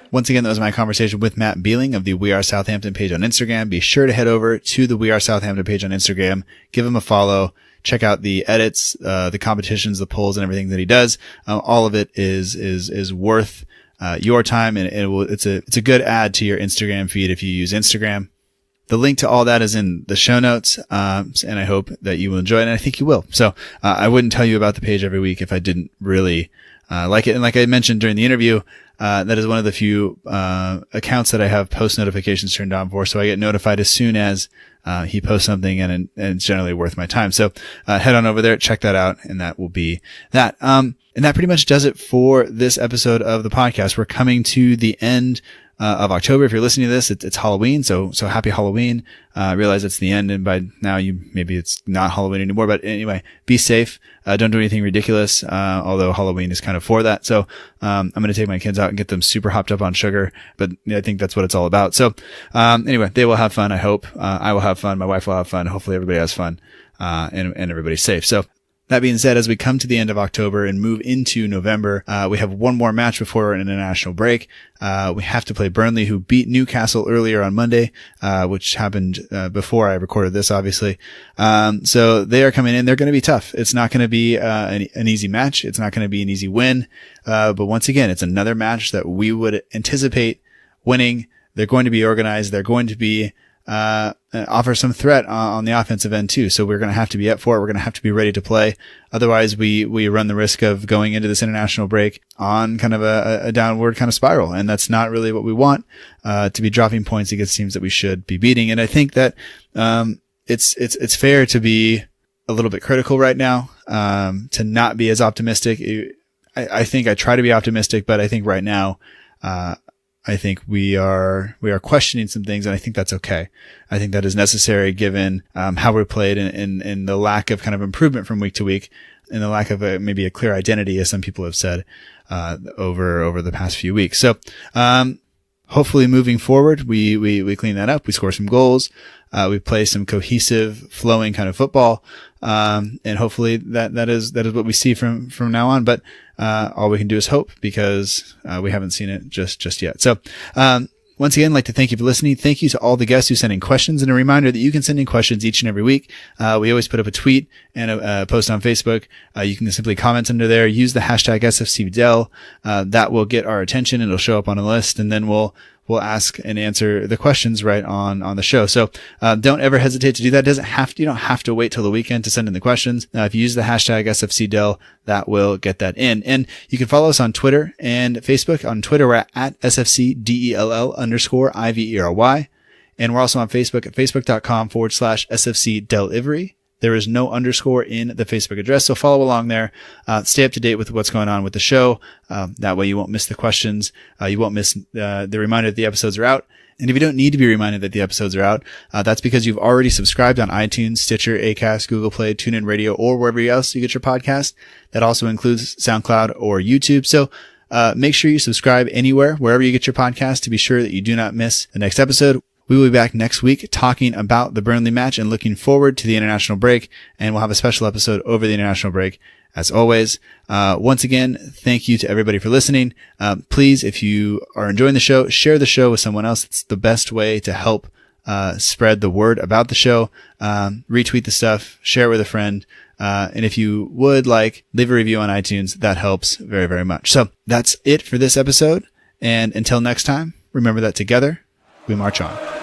Once again, that was my conversation with Matt Beling of the We Are Southampton page on Instagram. Be sure to head over to the We Are Southampton page on Instagram. Give him a follow. Check out the edits, the competitions, the polls, and everything that he does. All of it is worth your time, and it's a good add to your Instagram feed if you use Instagram. The link to all that is in the show notes, and I hope that you will enjoy it, and I think you will. So I wouldn't tell you about the page every week if I didn't really like it. And like I mentioned during the interview, that is one of the few accounts that I have post notifications turned on for, so I get notified as soon as he posts something, and it's generally worth my time. So head on over there, check that out, and that will be that. And that pretty much does it for this episode of the podcast. We're coming to the end of October. If you're listening to this, it's Halloween. So happy Halloween. I realize it's the end, and by now maybe it's not Halloween anymore, but anyway, be safe. Don't do anything ridiculous. Although Halloween is kind of for that. So, I'm going to take my kids out and get them super hopped up on sugar, but I think that's what it's all about. So, anyway, they will have fun. I hope, I will have fun. My wife will have fun. Hopefully everybody has fun, and everybody's safe. So, that being said, as we come to the end of October and move into November, we have one more match before an international break. We have to play Burnley, who beat Newcastle earlier on Monday, which happened before I recorded this, obviously. So they are coming in. They're going to be tough. It's not going to be an easy match. It's not going to be an easy win. But once again, it's another match that we would anticipate winning. They're going to be organized. They're going to be offer some threat on the offensive end too. So we're going to have to be up for it. We're going to have to be ready to play. Otherwise, we run the risk of going into this international break on kind of a downward kind of spiral. And that's not really what we want, to be dropping points against teams that we should be beating. And I think that, it's fair to be a little bit critical right now, to not be as optimistic. I think I try to be optimistic, but I think right now, I think we are questioning some things, and I think that's okay. I think that is necessary given, how we played and the lack of kind of improvement from week to week, and the lack of maybe a clear identity, as some people have said, over the past few weeks. So, hopefully moving forward, we clean that up. We score some goals. We play some cohesive, flowing kind of football. And hopefully that is what we see from now on. But, all we can do is hope, because, we haven't seen it just yet. So, once again, I'd like to thank you for listening. Thank you to all the guests who sent in questions, and a reminder that you can send in questions each and every week. We always put up a tweet and a post on Facebook. You can simply comment under there. Use the hashtag SFCDel. That will get our attention. It'll show up on a list, and then we'll ask and answer the questions right on the show. So, don't ever hesitate to do that. You don't have to wait till the weekend to send in the questions. If you use the hashtag SFCDel, that will get that in. And you can follow us on Twitter and Facebook. On Twitter, we're at SFCDELL_IVERY. And we're also on Facebook at facebook.com/SFCDelivery. There is no underscore in the Facebook address, so follow along there. Stay up to date with what's going on with the show. That way you won't miss the questions. You won't miss the reminder that the episodes are out. And if you don't need to be reminded that the episodes are out, that's because you've already subscribed on iTunes, Stitcher, Acast, Google Play, Tunein Radio, or wherever else you get your podcast. That also includes SoundCloud or YouTube. So make sure you subscribe anywhere, wherever you get your podcast, to be sure that you do not miss the next episode. We will be back next week talking about the Burnley match and looking forward to the international break. And we'll have a special episode over the international break, as always. Once again, thank you to everybody for listening. Please, if you are enjoying the show, share the show with someone else. It's the best way to help spread the word about the show. Retweet the stuff, share it with a friend. And if you would leave a review on iTunes, that helps very, very much. So that's it for this episode. And until next time, remember that together we march on.